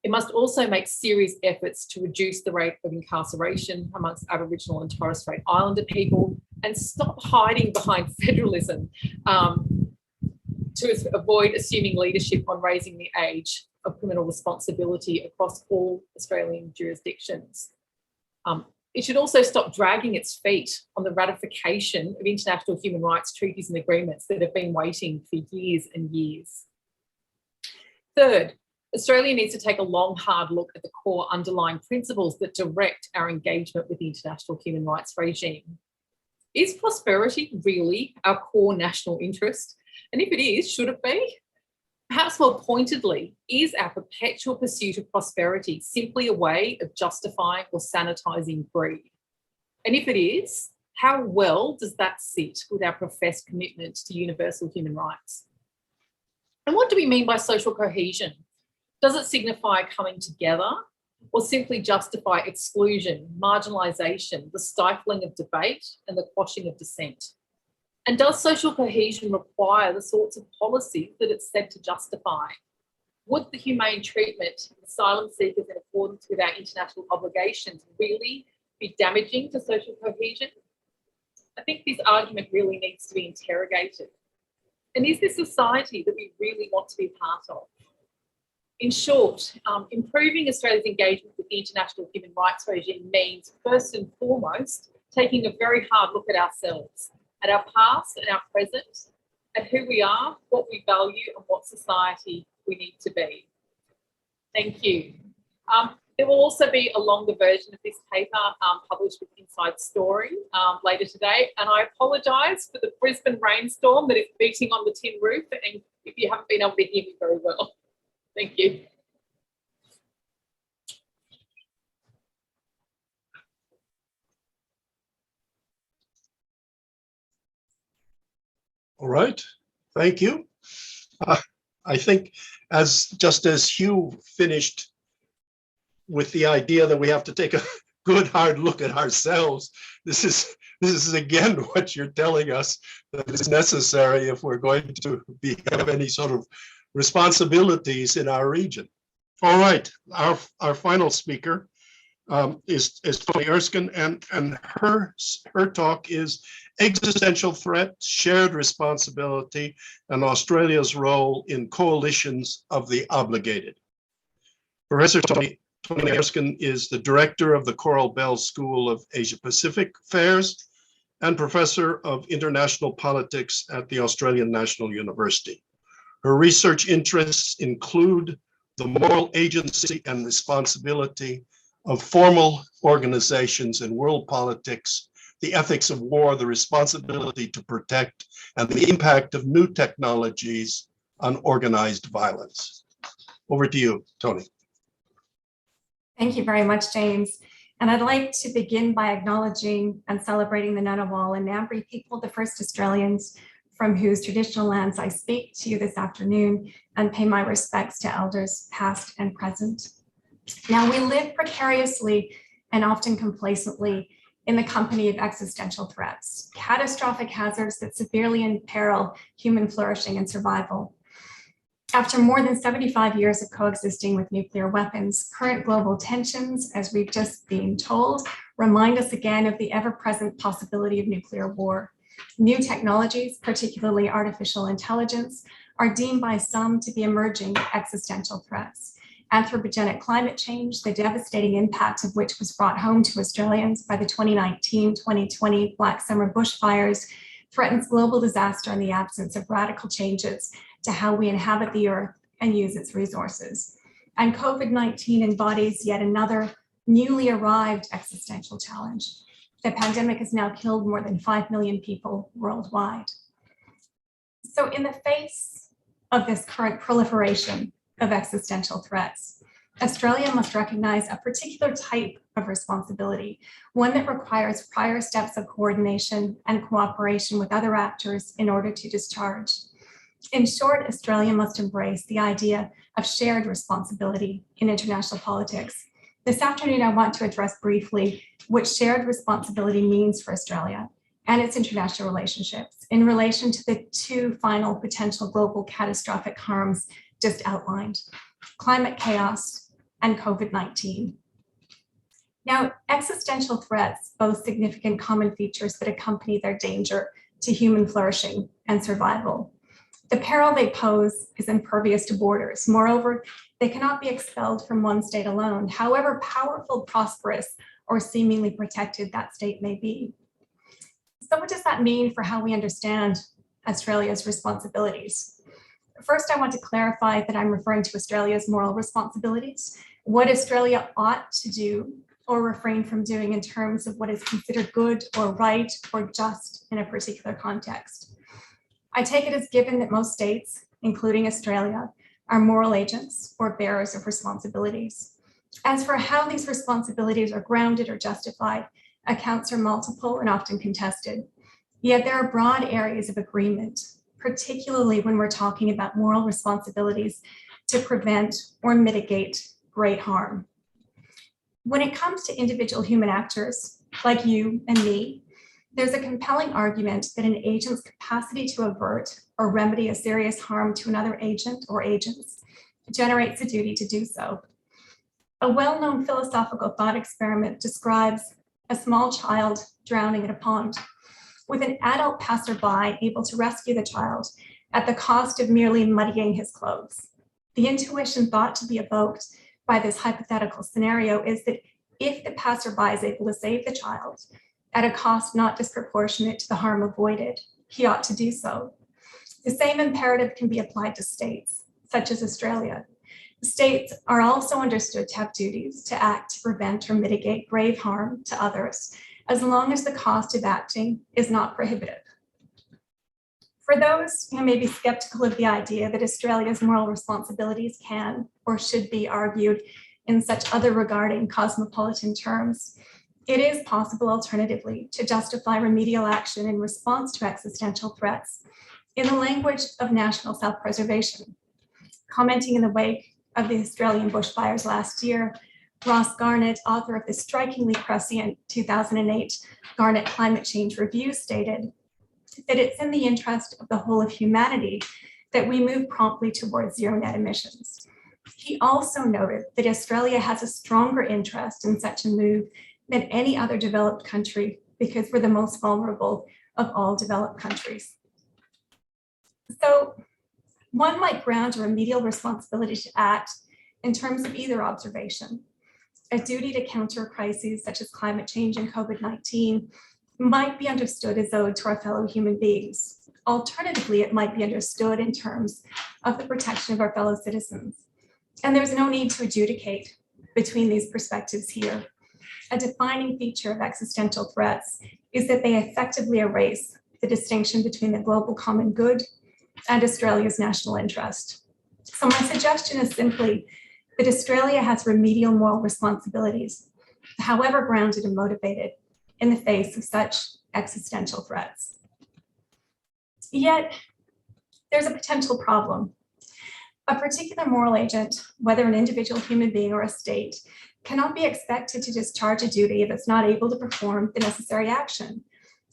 Speaker 4: It must also make serious efforts to reduce the rate of incarceration amongst Aboriginal and Torres Strait Islander people and stop hiding behind federalism to avoid assuming leadership on raising the age of criminal responsibility across all Australian jurisdictions. It should also stop dragging its feet on the ratification of international human rights treaties and agreements that have been waiting for years and years. Third, Australia needs to take a long, hard look at the core underlying principles that direct our engagement with the international human rights regime. Is prosperity really our core national interest? And if it is, should it be? Perhaps more pointedly, is our perpetual pursuit of prosperity simply a way of justifying or sanitising greed? And if it is, how well does that sit with our professed commitment to universal human rights? And what do we mean by social cohesion? Does it signify coming together or simply justify exclusion, marginalisation, the stifling of debate and the quashing of dissent? And does social cohesion require the sorts of policies that it's said to justify? Would the humane treatment of asylum seekers in accordance with our international obligations really be damaging to social cohesion? I think this argument really needs to be interrogated. And is this society that we really want to be part of? In short, improving Australia's engagement with the international human rights regime means, first and foremost, taking a very hard look at ourselves, at our past and our present, at who we are, what we value, and what society we need to be. Thank you. There will also be a longer version of this paper published with Inside Story later today. And I apologise for the Brisbane rainstorm that is beating on the tin roof, and if you haven't been able to hear me very well. Thank you.
Speaker 1: All right, thank you. I think just as Hugh finished with the idea that we have to take a good hard look at ourselves, this is again what you're telling us that is necessary if we're going to have any sort of responsibilities in our region. All right, our final speaker is Toni Erskine, and her talk is Existential Threat, Shared Responsibility, and Australia's Role in Coalitions of the Obligated. Professor Toni Erskine is the director of the Coral Bell School of Asia-Pacific Affairs and professor of international politics at the Australian National University. Her research interests include the moral agency and responsibility of formal organizations in world politics, the ethics of war, the responsibility to protect, and the impact of new technologies on organized violence. Over to you, Toni.
Speaker 5: Thank you very much, James. And I'd like to begin by acknowledging and celebrating the Ngunnawal and Ngambri people, the first Australians from whose traditional lands I speak to you this afternoon, and pay my respects to elders past and present. Now, we live precariously and often complacently in the company of existential threats, catastrophic hazards that severely imperil human flourishing and survival. After more than 75 years of coexisting with nuclear weapons, current global tensions, as we've just been told, remind us again of the ever-present possibility of nuclear war. New technologies, particularly artificial intelligence, are deemed by some to be emerging existential threats. Anthropogenic climate change, the devastating impact of which was brought home to Australians by the 2019-2020 Black Summer bushfires, threatens global disaster in the absence of radical changes to how we inhabit the earth and use its resources. And COVID-19 embodies yet another newly arrived existential challenge. The pandemic has now killed more than 5 million people worldwide. So in the face of this current proliferation of existential threats, Australia must recognize a particular type of responsibility, one that requires prior steps of coordination and cooperation with other actors in order to discharge. In short, Australia must embrace the idea of shared responsibility in international politics. This afternoon, I want to address briefly what shared responsibility means for Australia and its international relationships in relation to the two final potential global catastrophic harms just outlined: climate chaos and COVID-19. Now, existential threats boast significant common features that accompany their danger to human flourishing and survival. The peril they pose is impervious to borders. Moreover, they cannot be expelled from one state alone, however powerful, prosperous, or seemingly protected that state may be. So what does that mean for how we understand Australia's responsibilities? First, I want to clarify that I'm referring to Australia's moral responsibilities, what Australia ought to do or refrain from doing in terms of what is considered good or right or just in a particular context. I take it as given that most states, including Australia, are moral agents or bearers of responsibilities. As for how these responsibilities are grounded or justified, accounts are multiple and often contested. Yet there are broad areas of agreement, particularly when we're talking about moral responsibilities to prevent or mitigate great harm. When it comes to individual human actors like you and me, there's a compelling argument that an agent's capacity to avert or remedy a serious harm to another agent or agents generates a duty to do so. A well-known philosophical thought experiment describes a small child drowning in a pond, with an adult passerby able to rescue the child at the cost of merely muddying his clothes. The intuition thought to be evoked by this hypothetical scenario is that if the passerby is able to save the child at a cost not disproportionate to the harm avoided, he ought to do so. The same imperative can be applied to states, such as Australia. States are also understood to have duties to act to prevent or mitigate grave harm to others, as long as the cost of acting is not prohibitive. For those who may be skeptical of the idea that Australia's moral responsibilities can or should be argued in such other regarding cosmopolitan terms, it is possible alternatively to justify remedial action in response to existential threats in the language of national self-preservation. Commenting in the wake of the Australian bushfires last year, Ross Garnett, author of the strikingly prescient 2008 Garnett Climate Change Review, stated that it's in the interest of the whole of humanity that we move promptly towards zero net emissions. He also noted that Australia has a stronger interest in such a move than any other developed country because we're the most vulnerable of all developed countries. So one might ground a remedial responsibility to act in terms of either observation. A duty to counter crises such as climate change and COVID-19 might be understood as owed to our fellow human beings. Alternatively, it might be understood in terms of the protection of our fellow citizens. And there's no need to adjudicate between these perspectives here. A defining feature of existential threats is that they effectively erase the distinction between the global common good and Australia's national interest. So my suggestion is simply that Australia has remedial moral responsibilities, however grounded and motivated, in the face of such existential threats. Yet, there's a potential problem. A particular moral agent, whether an individual human being or a state, cannot be expected to discharge a duty if it's not able to perform the necessary action.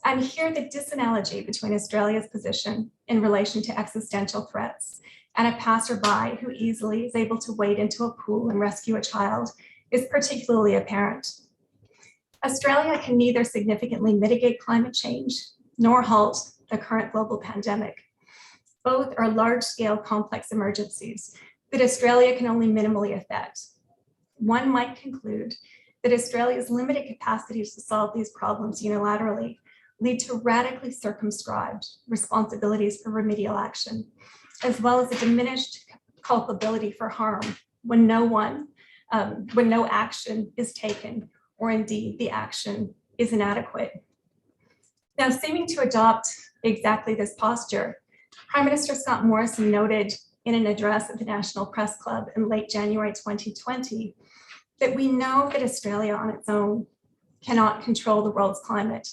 Speaker 5: And here the disanalogy between Australia's position in relation to existential threats and a passerby who easily is able to wade into a pool and rescue a child is particularly apparent. Australia can neither significantly mitigate climate change nor halt the current global pandemic. Both are large-scale complex emergencies that Australia can only minimally affect. One might conclude that Australia's limited capacities to solve these problems unilaterally lead to radically circumscribed responsibilities for remedial action, as well as a diminished culpability for harm when no action is taken, or indeed the action is inadequate. Now, seeming to adopt exactly this posture, Prime Minister Scott Morrison noted in an address at the National Press Club in late January 2020 that we know that Australia on its own cannot control the world's climate.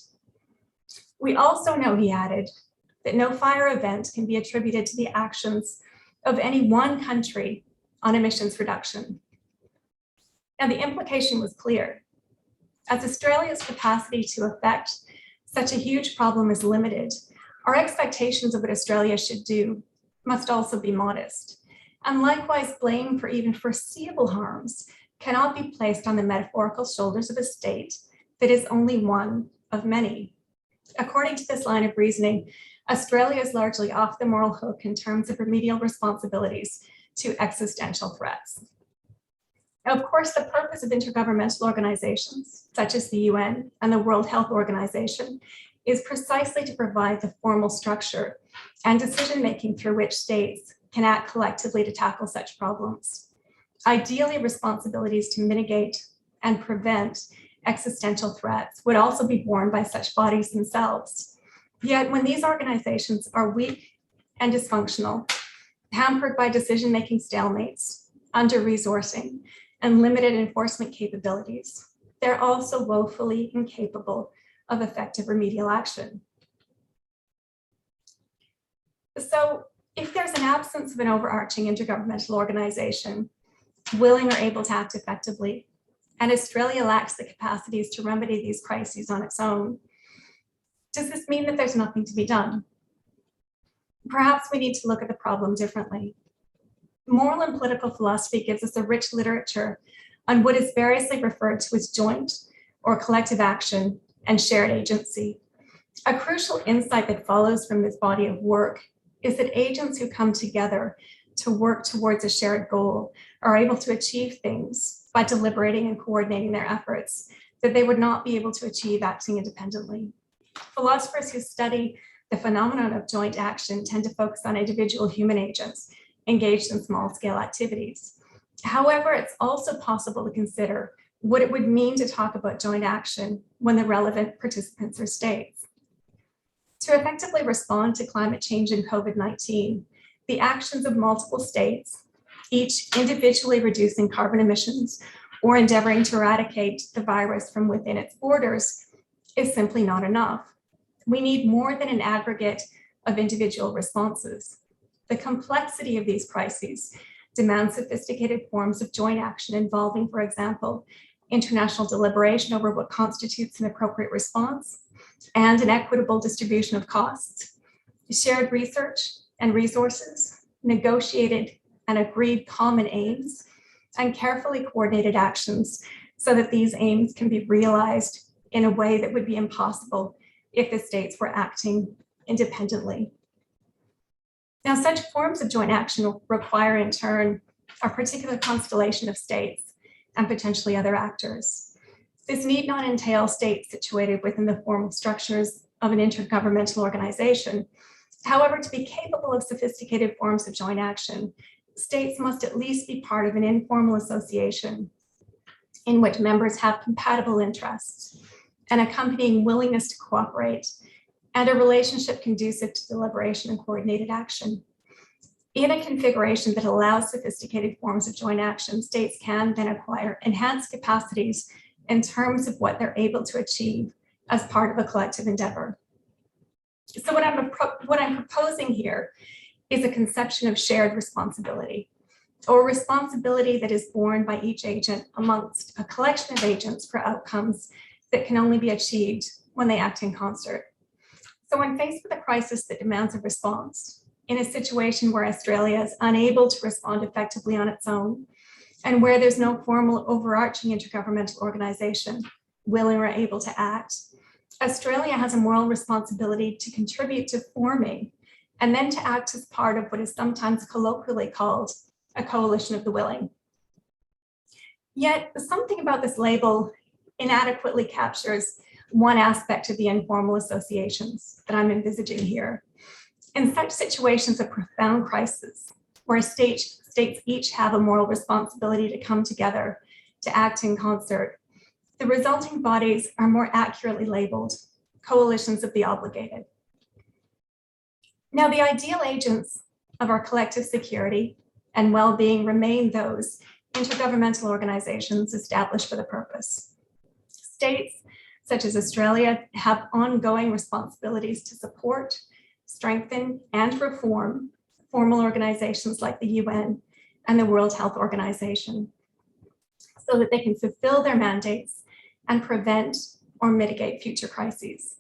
Speaker 5: We also know, he added, that no fire event can be attributed to the actions of any one country on emissions reduction. Now, the implication was clear. As Australia's capacity to affect such a huge problem is limited, our expectations of what Australia should do must also be modest. And likewise, blame for even foreseeable harms cannot be placed on the metaphorical shoulders of a state that is only one of many. According to this line of reasoning, Australia is largely off the moral hook in terms of remedial responsibilities to existential threats. Now, of course, the purpose of intergovernmental organizations, such as the UN and the World Health Organization, is precisely to provide the formal structure and decision-making through which states can act collectively to tackle such problems. Ideally, responsibilities to mitigate and prevent existential threats would also be borne by such bodies themselves. Yet when these organizations are weak and dysfunctional, hampered by decision-making stalemates, under-resourcing, and limited enforcement capabilities, they're also woefully incapable of effective remedial action. So if there's an absence of an overarching intergovernmental organization willing or able to act effectively, and Australia lacks the capacities to remedy these crises on its own, does this mean that there's nothing to be done? Perhaps we need to look at the problem differently. Moral and political philosophy gives us a rich literature on what is variously referred to as joint or collective action and shared agency. A crucial insight that follows from this body of work is that agents who come together to work towards a shared goal are able to achieve things by deliberating and coordinating their efforts that they would not be able to achieve acting independently. Philosophers who study the phenomenon of joint action tend to focus on individual human agents engaged in small-scale activities. However, it's also possible to consider what it would mean to talk about joint action when the relevant participants are states. To effectively respond to climate change and COVID-19, the actions of multiple states, each individually reducing carbon emissions or endeavoring to eradicate the virus from within its borders, is simply not enough. We need more than an aggregate of individual responses. The complexity of these crises demands sophisticated forms of joint action involving, for example, international deliberation over what constitutes an appropriate response and an equitable distribution of costs, shared research and resources, negotiated and agreed common aims, and carefully coordinated actions so that these aims can be realized in a way that would be impossible if the states were acting independently. Now, such forms of joint action require, in turn, a particular constellation of states and potentially other actors. This need not entail states situated within the formal structures of an intergovernmental organization. However, to be capable of sophisticated forms of joint action, states must at least be part of an informal association in which members have compatible interests, an accompanying willingness to cooperate, and a relationship conducive to deliberation and coordinated action. In a configuration that allows sophisticated forms of joint action, states can then acquire enhanced capacities in terms of what they're able to achieve as part of a collective endeavor. So what I'm proposing here is a conception of shared responsibility, or responsibility that is borne by each agent amongst a collection of agents for outcomes that can only be achieved when they act in concert. So when faced with a crisis that demands a response, in a situation where Australia is unable to respond effectively on its own, and where there's no formal overarching intergovernmental organization willing or able to act, Australia has a moral responsibility to contribute to forming and then to act as part of what is sometimes colloquially called a coalition of the willing. Yet something about this label inadequately captures one aspect of the informal associations that I'm envisaging here. In such situations of profound crisis, where states each have a moral responsibility to come together to act in concert, the resulting bodies are more accurately labeled coalitions of the obligated. Now, the ideal agents of our collective security and well-being remain those intergovernmental organizations established for the purpose. States such as Australia have ongoing responsibilities to support, strengthen, and reform formal organizations like the UN and the World Health Organization, so that they can fulfill their mandates and prevent or mitigate future crises.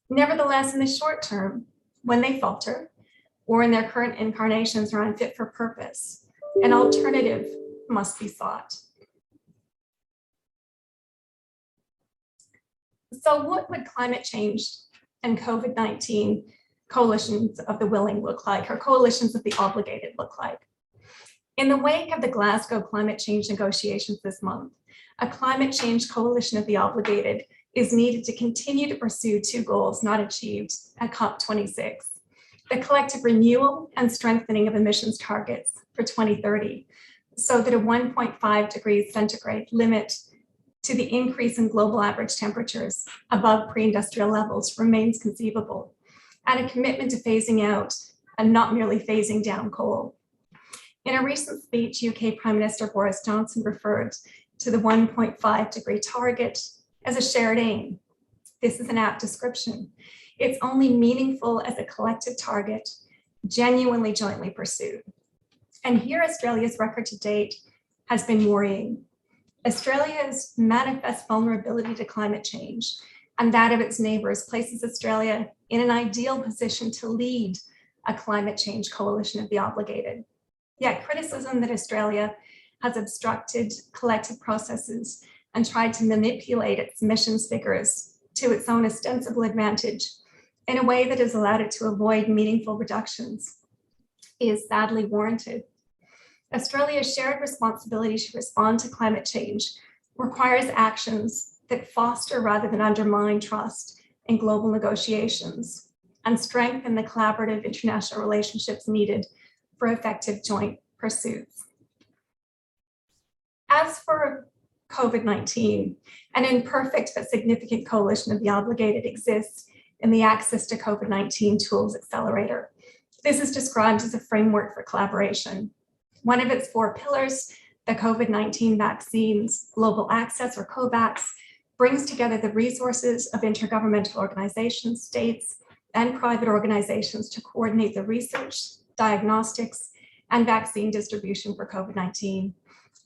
Speaker 5: Nevertheless, in the short term, when they falter, or in their current incarnations are unfit for purpose, an alternative must be sought. So what would climate change and COVID-19 coalitions of the willing look like, or coalitions of the obligated look like? In the wake of the Glasgow climate change negotiations this month, a climate change coalition of the obligated is needed to continue to pursue two goals not achieved at COP26: the collective renewal and strengthening of emissions targets for 2030, so that a 1.5 degrees centigrade limit to the increase in global average temperatures above pre-industrial levels remains conceivable, and a commitment to phasing out and not merely phasing down coal. In a recent speech, UK Prime Minister Boris Johnson referred to the 1.5 degree target as a shared aim. This is an apt description. It's only meaningful as a collective target, genuinely jointly pursued. And here Australia's record to date has been worrying. Australia's manifest vulnerability to climate change and that of its neighbors places Australia in an ideal position to lead a climate change coalition of the obligated. Yet criticism that Australia has obstructed collective processes and tried to manipulate its emissions figures to its own ostensible advantage in a way that has allowed it to avoid meaningful reductions is sadly warranted. Australia's shared responsibility to respond to climate change requires actions that foster rather than undermine trust in global negotiations and strengthen the collaborative international relationships needed for effective joint pursuits. As for COVID-19, an imperfect but significant coalition of the obligated exists in the Access to COVID-19 Tools Accelerator. This is described as a framework for collaboration. One of its 4 pillars, the COVID-19 Vaccines Global Access, or COVAX, brings together the resources of intergovernmental organizations, states, and private organizations to coordinate the research, diagnostics, and vaccine distribution for COVID-19.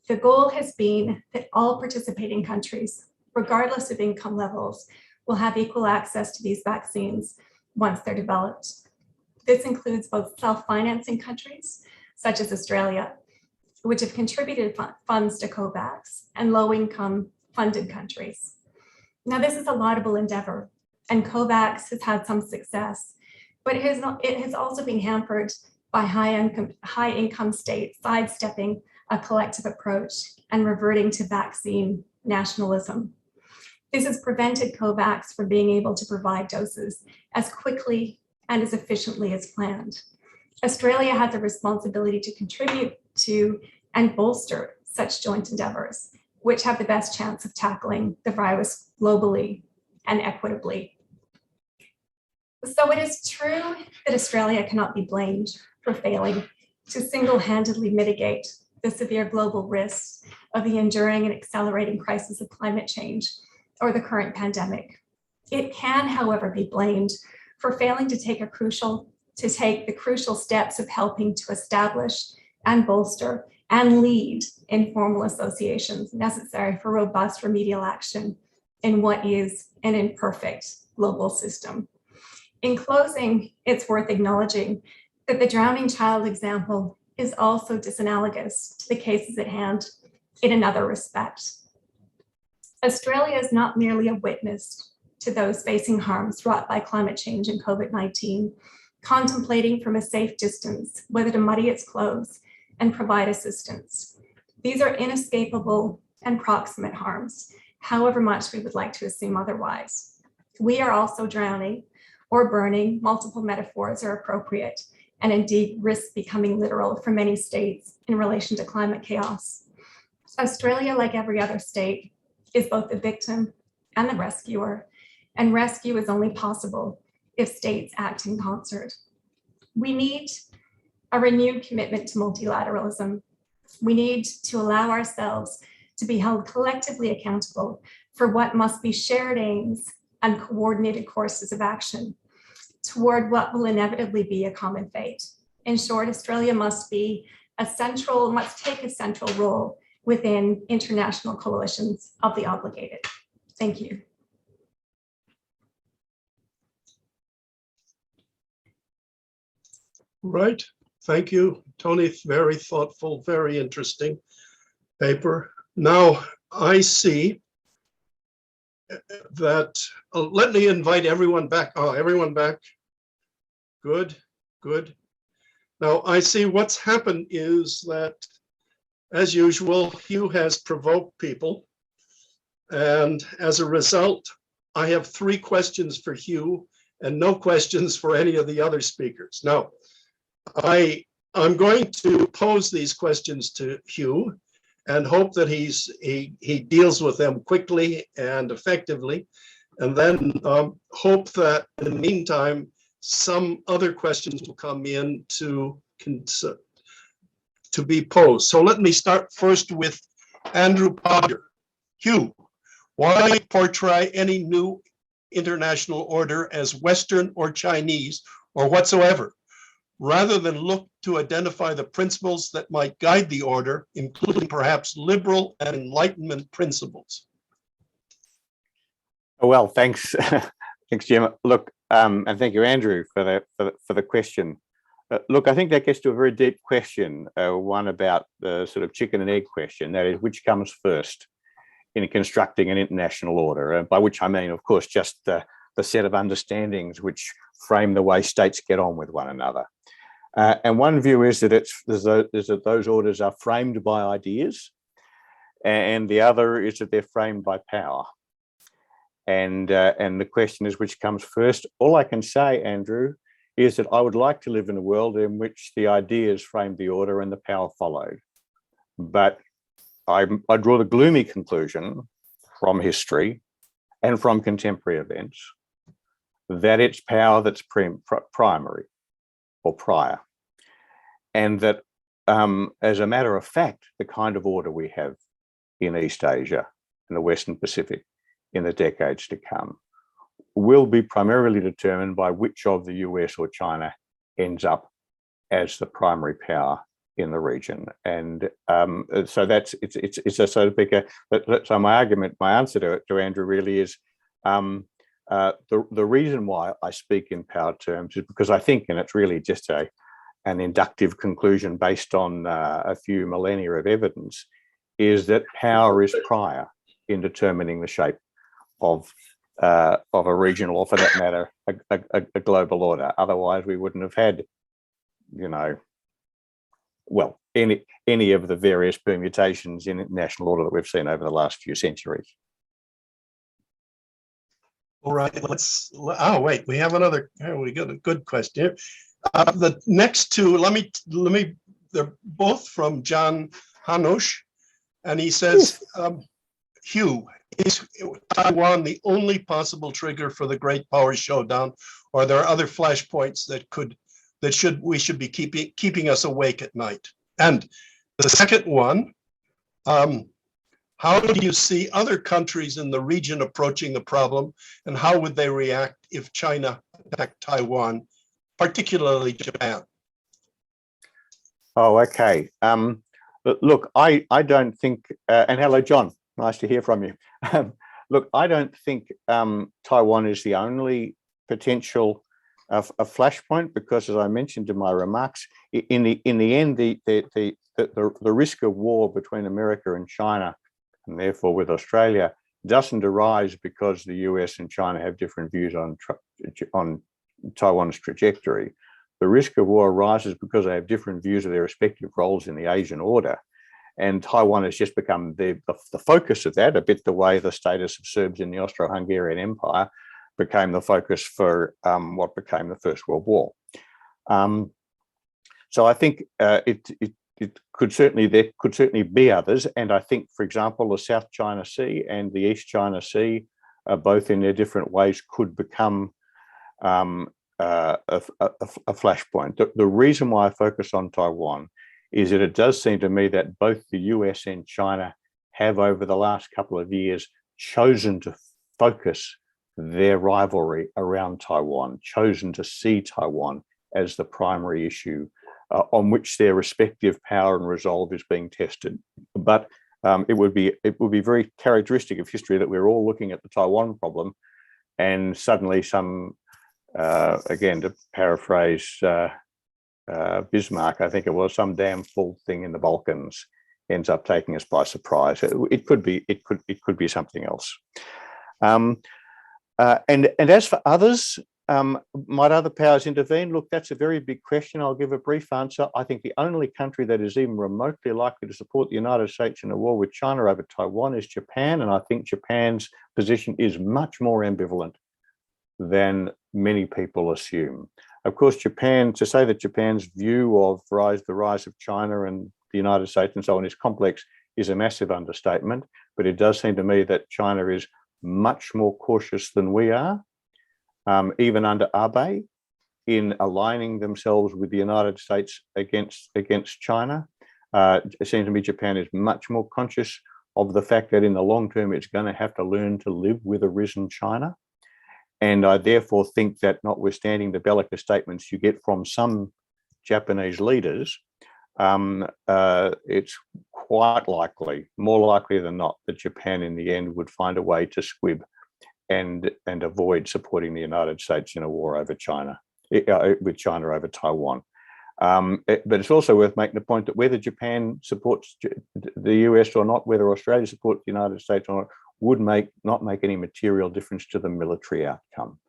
Speaker 5: The goal has been that all participating countries, regardless of income levels, will have equal access to these vaccines once they're developed. This includes both self-financing countries, such as Australia, which have contributed funds to COVAX, and low-income funded countries. Now, this is a laudable endeavor, and COVAX has had some success, but it has also been hampered by high-income states sidestepping a collective approach and reverting to vaccine nationalism. This has prevented COVAX from being able to provide doses as quickly and as efficiently as planned. Australia has a responsibility to contribute to and bolster such joint endeavors, which have the best chance of tackling the virus globally and equitably. So it is true that Australia cannot be blamed for failing to single-handedly mitigate the severe global risks of the enduring and accelerating crisis of climate change or the current pandemic. It can, however, be blamed for failing to take the crucial steps of helping to establish and bolster and lead informal associations necessary for robust remedial action in what is an imperfect global system. In closing, it's worth acknowledging that the drowning child example is also disanalogous to the cases at hand in another respect. Australia is not merely a witness to those facing harms wrought by climate change and COVID-19, contemplating from a safe distance whether to muddy its clothes and provide assistance. These are inescapable and proximate harms, however much we would like to assume otherwise. We are also drowning or burning. Multiple metaphors are appropriate, and indeed risk becoming literal for many states in relation to climate chaos. Australia, like every other state, is both the victim and the rescuer, and rescue is only possible if states act in concert. We need a renewed commitment to multilateralism. We need to allow ourselves to be held collectively accountable for what must be shared aims and coordinated courses of action toward what will inevitably be a common fate. In short, Australia must take a central role within international coalitions of the obligated. Thank you.
Speaker 1: Right. Thank you, Tony. Very thoughtful, very interesting paper. Now I see that, let me invite everyone back. Oh, everyone back. Good, good. Now I see what's happened is that, as usual, Hugh has provoked people. And as a result, I have 3 questions for Hugh and no questions for any of the other speakers. Now, I'm going to pose these questions to Hugh and hope that he deals with them quickly and effectively, and then hope that in the meantime, some other questions will come in to be posed. So let me start first with Andrew Potter. Hugh, why portray any new international order as Western or Chinese or whatsoever, rather than look to identify the principles that might guide the order, including perhaps liberal and Enlightenment principles?
Speaker 3: Well, thanks, thanks, Jim. Look, and thank you, Andrew, for the question. Look, I think that gets to a very deep question, one about the sort of chicken and egg question, that is, which comes first in constructing an international order, by which I mean, of course, just the set of understandings which frame the way states get on with one another. And one view is that those orders are framed by ideas, and the other is that they're framed by power. And the question is, which comes first? All I can say, Andrew, is that I would like to live in a world in which the ideas framed the order and the power followed. But I draw the gloomy conclusion from history and from contemporary events that it's power that's primary or prior. And that, as a matter of fact, the kind of order we have in East Asia and the Western Pacific in the decades to come will be primarily determined by which of the US or China ends up as the primary power in the region. And so it's a sort of bigger, so my answer to Andrew really is, the reason why I speak in power terms is because I think, and it's really just an inductive conclusion based on a few millennia of evidence, is that power is prior in determining the shape of a regional, or for that matter, a global order. Otherwise, we wouldn't have had, well, any of the various permutations in international order that we've seen over the last few centuries.
Speaker 1: All right, wait, we have another, we got a good question. The next two, let me, they're both from John Hanush, and he says, Hugh, is Taiwan the only possible trigger for the great power showdown, or are there other flashpoints that we should be keeping us awake at night? And the second one, how do you see other countries in the region approaching the problem, and how would they react if China attacked Taiwan, particularly Japan?
Speaker 3: Oh, okay. Look, I don't think, and hello, John, nice to hear from you. Look, I don't think Taiwan is the only potential a flashpoint, because, as I mentioned in my remarks, in the end, the risk of war between America and China, and therefore with Australia, doesn't arise because the US and China have different views on Taiwan's trajectory. The risk of war arises because they have different views of their respective roles in the Asian order. And Taiwan has just become the focus of that, a bit the way the status of Serbs in the Austro-Hungarian Empire became the focus for what became the First World War. So I think there could certainly be others. And I think, for example, the South China Sea and the East China Sea, both in their different ways, could become a flashpoint. The reason why I focus on Taiwan is that it does seem to me that both the US and China have, over the last couple of years, chosen to focus their rivalry around Taiwan, chosen to see Taiwan as the primary issue on which their respective power and resolve is being tested. But it would be very characteristic of history that we're all looking at the Taiwan problem, and suddenly some, again, to paraphrase Bismarck, I think it was, some damn fool thing in the Balkans ends up taking us by surprise. It could be something else. And as for others, might other powers intervene? Look, that's a very big question. I'll give a brief answer. I think the only country that is even remotely likely to support the United States in a war with China over Taiwan is Japan, and I think Japan's position is much more ambivalent than many people assume. Of course, to say that Japan's view of the rise of China and the United States and so on is complex is a massive understatement, but it does seem to me that China is much more cautious than we are, even under Abe, in aligning themselves with the United States against China. It seems to me Japan is much more conscious of the fact that in the long term, it's going to have to learn to live with a risen China. And I therefore think that, notwithstanding the bellicose statements you get from some Japanese leaders, it's quite likely, more likely than not, that Japan in the end would find a way to squib and avoid supporting the United States in a war over China, with China over Taiwan. But it's also worth making the point that whether Japan supports the US or not, whether Australia supports the United States or not, would not make any material difference to the military outcome.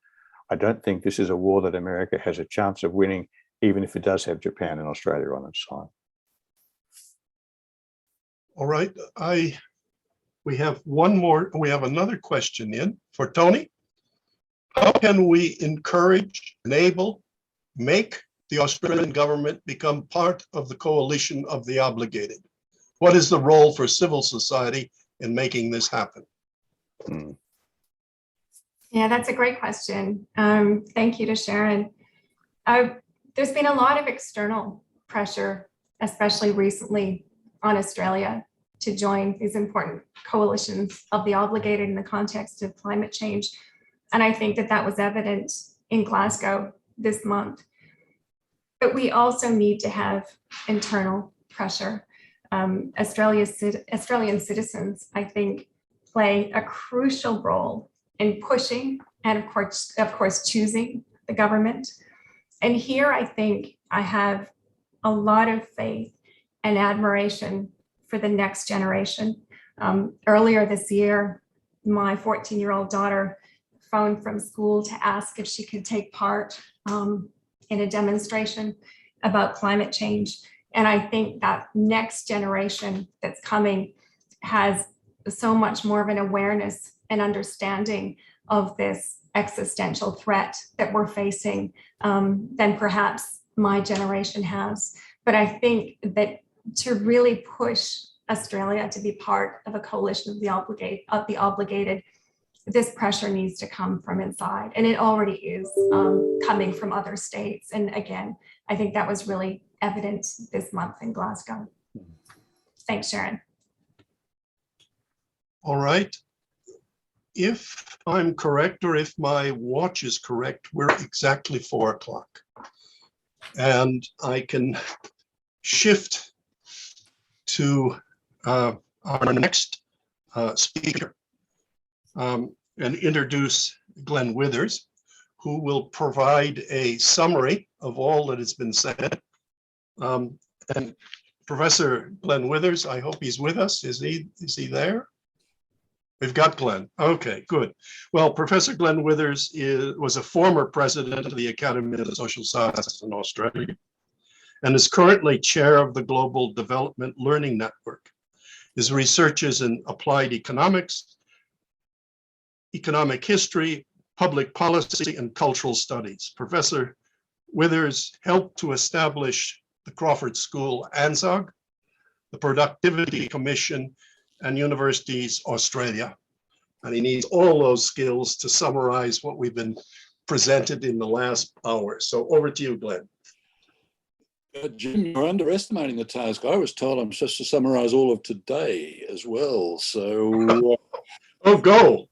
Speaker 3: I don't think this is a war that America has a chance of winning, even if it does have Japan and Australia on its side.
Speaker 1: All right, we have another question in for Tony. How can we encourage, enable, make the Australian government become part of the coalition of the obligated? What is the role for civil society in making this happen?
Speaker 5: Yeah, that's a great question. Thank you to Sharon. There's been a lot of external pressure, especially recently, on Australia to join these important coalitions of the obligated in the context of climate change. And I think that was evident in Glasgow this month. But we also need to have internal pressure. Australian citizens, I think, play a crucial role in pushing and of course, choosing the government. And here I think I have a lot of faith and admiration for the next generation. Earlier this year, my 14-year-old daughter phoned from school to ask if she could take part in a demonstration about climate change. And I think that next generation that's coming has so much more of an awareness and understanding of this existential threat that we're facing than perhaps my generation has. But I think that to really push Australia to be part of a coalition of the obligated, this pressure needs to come from inside, and it already is coming from other states. And again, I think that was really evident this month in Glasgow. Thanks, Sharon.
Speaker 1: All right. If I'm correct, or if my watch is correct, we're exactly 4 o'clock. And I can shift to our next speaker and introduce Glenn Withers, who will provide a summary of all that has been said. And Professor Glenn Withers, I hope he's with us. Is he there? We've got Glenn. Okay, good. Well, Professor Glenn Withers was a former president of the Academy of the Social Sciences in Australia and is currently chair of the Global Development Learning Network. His research is in applied economics, economic history, public policy, and cultural studies. Professor Withers helped to establish the Crawford School, ANZOG, the Productivity Commission, and Universities Australia. And he needs all those skills to summarize what we've been presented in the last hour. So over to you, Glenn.
Speaker 6: Jim, you're underestimating the task. I was told I'm supposed to summarize all of today as well. So,
Speaker 1: oh, go.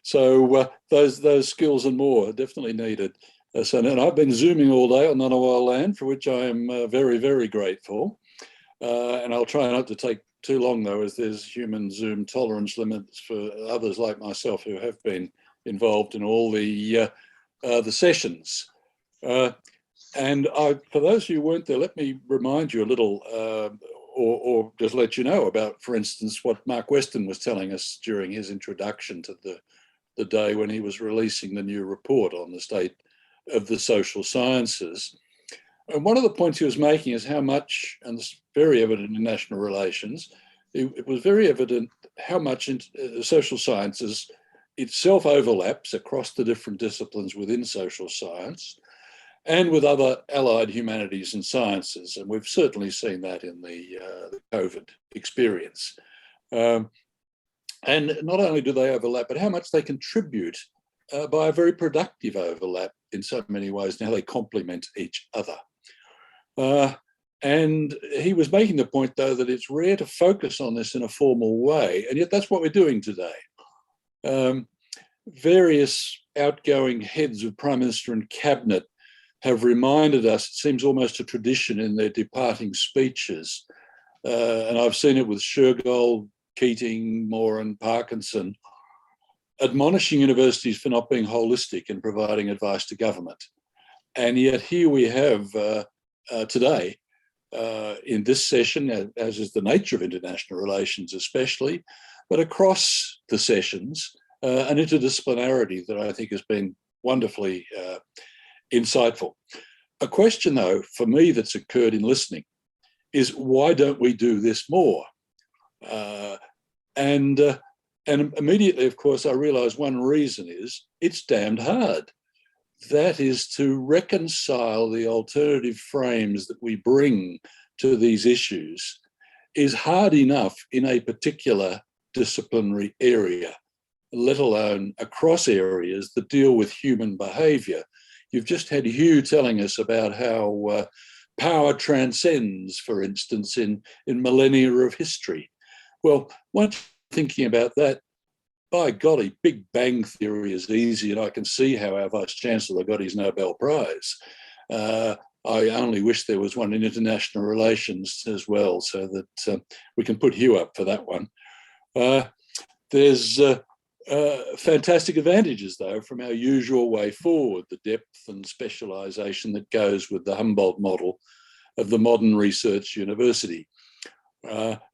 Speaker 6: So those skills and more are definitely needed. And I've been Zooming all day on Ngunnawal land, for which I am very, very grateful. And I'll try not to take too long, though, as there's human Zoom tolerance limits for others like myself who have been involved in all the sessions. And for those who weren't there, let me remind you a little, or just let you know about, for instance, what Mark Weston was telling us during his introduction to the day when he was releasing the new report on the state of the social sciences. And one of the points he was making is how much, and it's very evident in national relations, it was very evident how much social sciences itself overlaps across the different disciplines within social science and with other allied humanities and sciences. And we've certainly seen that in the COVID experience. And not only do they overlap, but how much they contribute by a very productive overlap in so many ways, and how they complement each other. And he was making the point, though, that it's rare to focus on this in a formal way, and yet that's what we're doing today. Various outgoing heads of Prime Minister and Cabinet have reminded us, it seems almost a tradition in their departing speeches, and I've seen it with Shergold, Keating, Moore and Parkinson, admonishing universities for not being holistic in providing advice to government. And yet here we have today, in this session, as is the nature of international relations especially, but across the sessions, an interdisciplinarity that I think has been wonderfully insightful. A question, though, for me that's occurred in listening is, why don't we do this more? And immediately, of course, I realise one reason is it's damned hard. That is to reconcile the alternative frames that we bring to these issues is hard enough in a particular disciplinary area, let alone across areas that deal with human behaviour. You've just had Hugh telling us about how power transcends, for instance, in millennia of history. Well, once you're thinking about that, by golly, Big Bang Theory is easy, and I can see how our Vice-Chancellor got his Nobel Prize. I only wish there was one in international relations as well, so that we can put Hugh up for that one. There's fantastic advantages, though, from our usual way forward, the depth and specialisation that goes with the Humboldt model of the modern research university.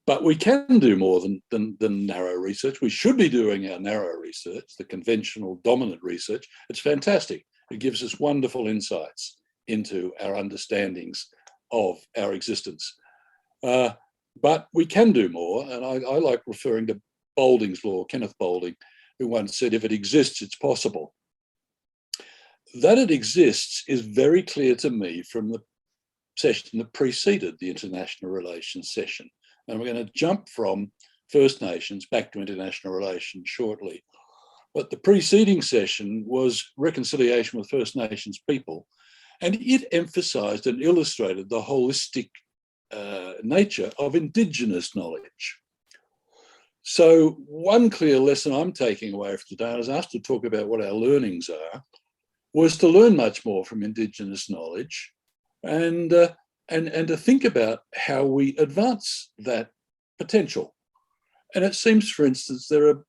Speaker 6: But we can do more than narrow research. We should be doing our narrow research, the conventional dominant research. It's fantastic. It gives us wonderful insights into our understandings of our existence. But we can do more, and I like referring to Boulding's law, Kenneth Boulding, who once said, if it exists, it's possible. That it exists is very clear to me from the session that preceded the international relations session. And we're going to jump from First Nations back to international relations shortly. But the preceding session was reconciliation with First Nations people, and it emphasised and illustrated the holistic nature of Indigenous knowledge. So one clear lesson I'm taking away from today, I was asked to talk about what our learnings are, was to learn much more from Indigenous knowledge and to think about how we advance that potential. And it seems, for instance, there are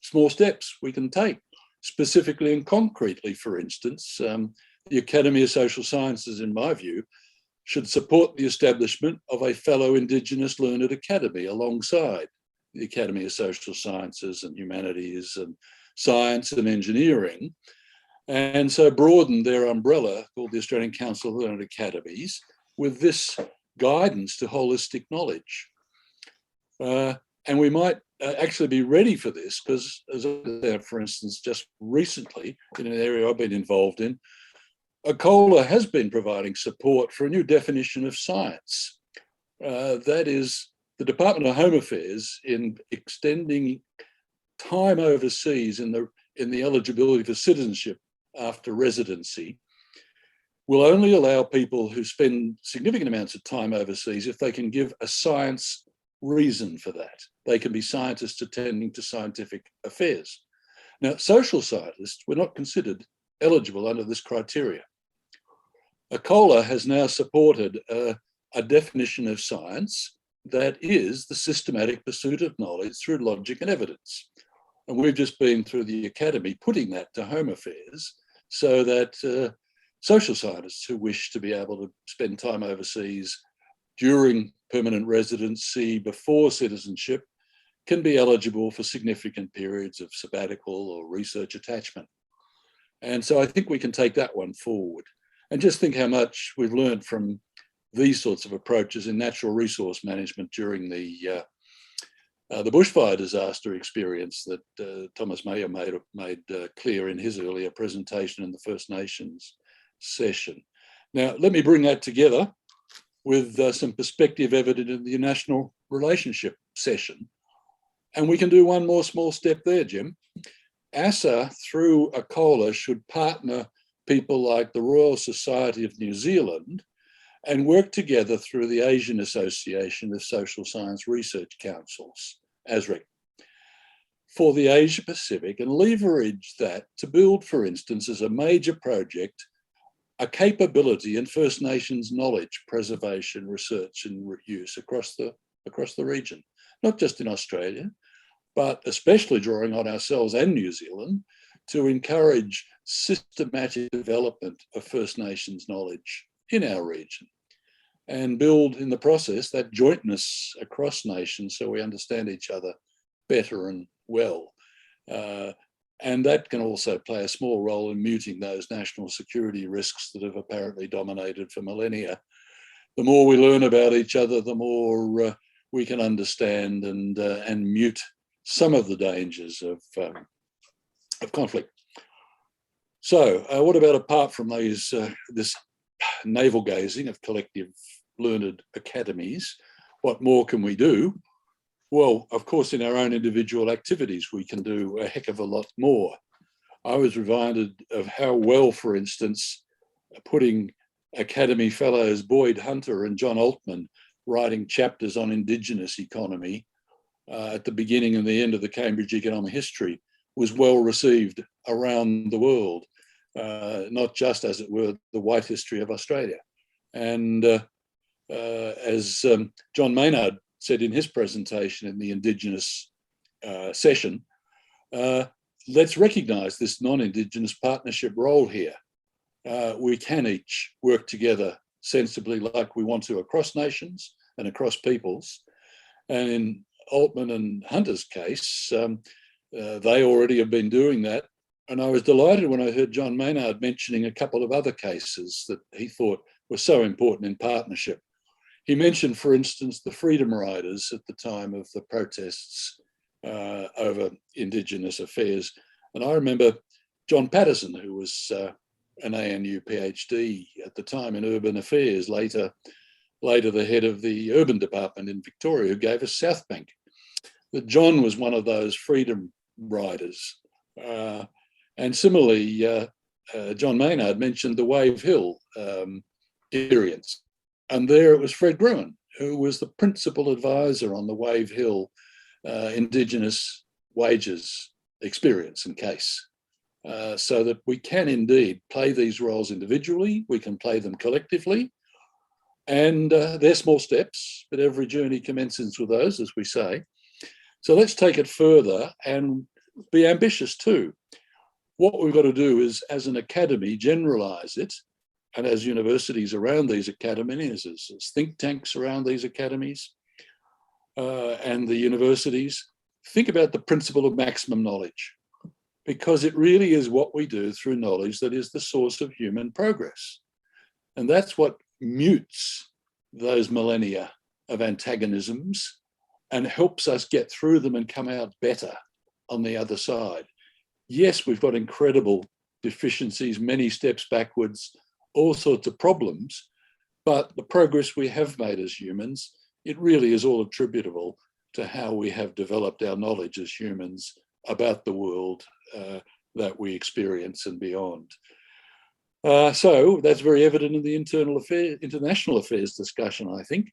Speaker 6: small steps we can take, specifically and concretely. For instance, the Academy of Social Sciences, in my view, should support the establishment of a fellow Indigenous learned academy alongside the Academy of Social Sciences and Humanities and Science and Engineering, and so broaden their umbrella, called the Australian Council of Learned Academies, with this guidance to holistic knowledge. And we might actually be ready for this, because, as I said, for instance, just recently, in an area I've been involved in, ACOLA has been providing support for a new definition of science. That is, the Department of Home Affairs, in extending time overseas in the eligibility for citizenship after residency, will only allow people who spend significant amounts of time overseas if they can give a science reason for that. They can be scientists attending to scientific affairs. Now, social scientists were not considered eligible under this criteria. ACOLA has now supported a definition of science that is the systematic pursuit of knowledge through logic and evidence. And we've just been through the Academy putting that to Home Affairs so that social scientists who wish to be able to spend time overseas during permanent residency before citizenship can be eligible for significant periods of sabbatical or research attachment. And so I think we can take that one forward and just think how much we've learned from these sorts of approaches in natural resource management during the bushfire disaster experience that Thomas Mayer made clear in his earlier presentation in the First Nations session. Now, let me bring that together with some perspective evident in the national relationship session. And we can do one more small step there, Jim. ASA, through ACOLA, should partner people like the Royal Society of New Zealand and work together through the Asian Association of Social Science Research Councils, ASREC, for the Asia Pacific, and leverage that to build, for instance, as a major project, a capability in First Nations knowledge preservation, research and use across the region, not just in Australia, but especially drawing on ourselves and New Zealand to encourage systematic development of First Nations knowledge in our region and build in the process that jointness across nations so we understand each other better and well. And that can also play a small role in muting those national security risks that have apparently dominated for millennia. The more we learn about each other, the more we can understand and mute some of the dangers of conflict. So what about apart from these, this navel gazing of collective learned academies, what more can we do? Well, of course, in our own individual activities, we can do a heck of a lot more. I was reminded of how well, for instance, putting Academy Fellows Boyd Hunter and John Altman writing chapters on Indigenous economy at the beginning and the end of the Cambridge Economic History was well received around the world, not just, as it were, the white history of Australia. And as John Maynard said in his presentation in the Indigenous session, let's recognise this non-Indigenous partnership role here. We can each work together sensibly like we want to across nations and across peoples. And in Altman and Hunter's case, they already have been doing that. And I was delighted when I heard John Maynard mentioning a couple of other cases that he thought were so important in partnership. He mentioned, for instance, the Freedom Riders at the time of the protests over Indigenous affairs. And I remember John Patterson, who was an ANU PhD at the time in urban affairs, later the head of the urban department in Victoria, who gave us South Bank. That John was one of those Freedom Riders. And similarly, John Maynard mentioned the Wave Hill experience. And there it was Fred Gruen, who was the principal advisor on the Wave Hill Indigenous wages experience and case. So that we can indeed play these roles individually, we can play them collectively, and they're small steps, but every journey commences with those, as we say. So let's take it further and be ambitious too. What we've got to do is, as an academy, generalise it, and as universities around these academies, as think tanks around these academies and the universities, think about the principle of maximum knowledge, because it really is what we do through knowledge that is the source of human progress. And that's what mutes those millennia of antagonisms and helps us get through them and come out better on the other side. Yes, we've got incredible deficiencies, many steps backwards, all sorts of problems, but the progress we have made as humans, it really is all attributable to how we have developed our knowledge as humans about the world that we experience and beyond. So that's very evident in the international affairs discussion, I think.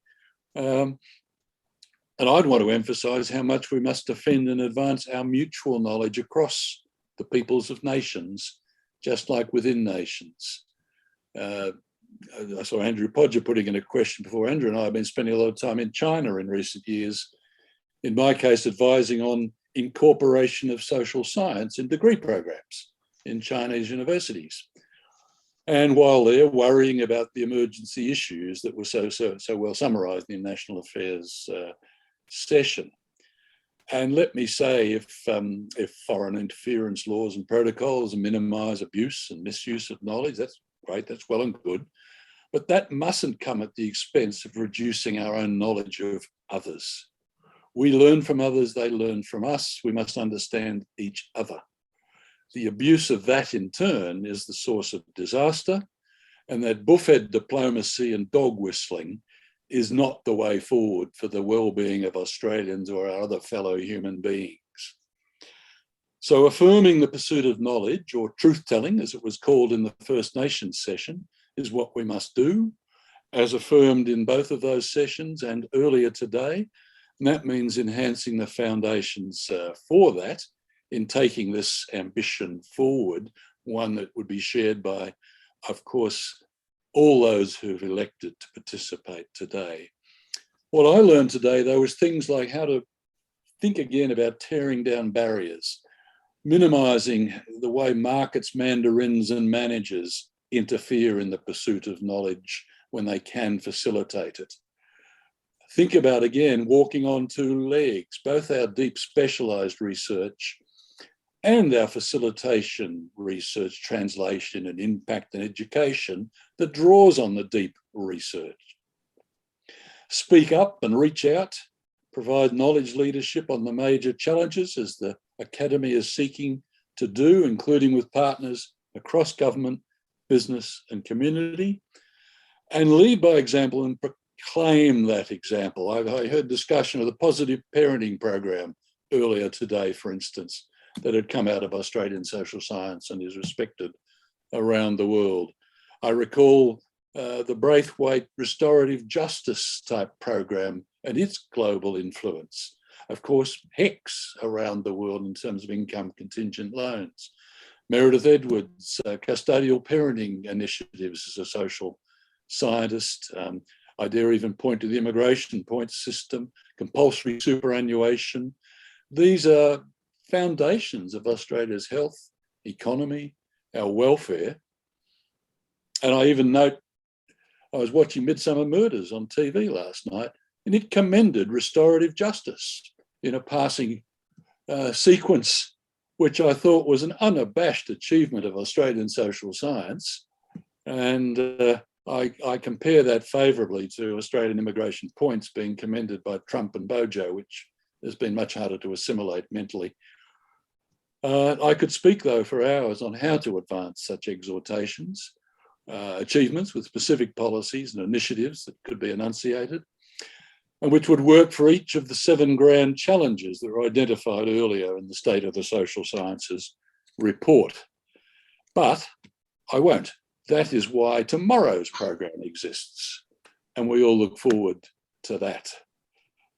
Speaker 6: And I'd want to emphasise how much we must defend and advance our mutual knowledge across the peoples of nations, just like within nations. I saw Andrew Podger putting in a question before. Andrew and I have been spending a lot of time in China in recent years, in my case, advising on incorporation of social science in degree programs in Chinese universities. And while they're worrying about the emergency issues that were so well summarised in the National Affairs session. And let me say, if foreign interference laws and protocols minimise abuse and misuse of knowledge, that's great, that's well and good. But that mustn't come at the expense of reducing our own knowledge of others. We learn from others, they learn from us. We must understand each other. The abuse of that in turn is the source of disaster, and that buffet diplomacy and dog whistling is not the way forward for the well-being of Australians or our other fellow human beings. So affirming the pursuit of knowledge, or truth-telling as it was called in the First Nations session, is what we must do, as affirmed in both of those sessions and earlier today. And that means enhancing the foundations for that in taking this ambition forward, one that would be shared by, of course, all those who've elected to participate today. What I learned today, though, was things like how to think again about tearing down barriers, minimising the way markets, mandarins and managers interfere in the pursuit of knowledge when they can facilitate it. Think about, again, walking on two legs, both our deep specialised research and our facilitation research, translation and impact and education that draws on the deep research. Speak up and reach out, provide knowledge leadership on the major challenges as the Academy is seeking to do, including with partners across government, business and community, and lead by example and proclaim that example. I heard discussion of the positive parenting program earlier today, for instance, that had come out of Australian social science and is respected around the world. I recall the Braithwaite restorative justice type program and its global influence. Of course, HECS around the world in terms of income contingent loans. Meredith Edwards' custodial parenting initiatives as a social scientist. I dare even point to the immigration points system, compulsory superannuation. These are foundations of Australia's health, economy, our welfare. And I even note, I was watching Midsummer Murders on TV last night, and it commended restorative justice in a passing sequence, which I thought was an unabashed achievement of Australian social science. And I compare that favourably to Australian immigration points being commended by Trump and Bojo, which has been much harder to assimilate mentally. I could speak, though, for hours on how to advance such exhortations, achievements with specific policies and initiatives that could be enunciated, and which would work for each of the 7 grand challenges that were identified earlier in the State of the Social Sciences report. But I won't. That is why tomorrow's program exists, and we all look forward to that.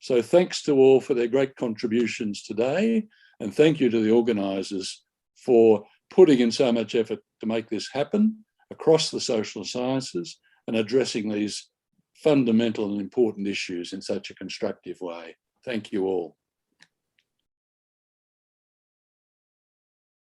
Speaker 6: So thanks to all for their great contributions today, and thank you to the organisers for putting in so much effort to make this happen across the social sciences and addressing these fundamental and important issues in such a constructive way. Thank you all.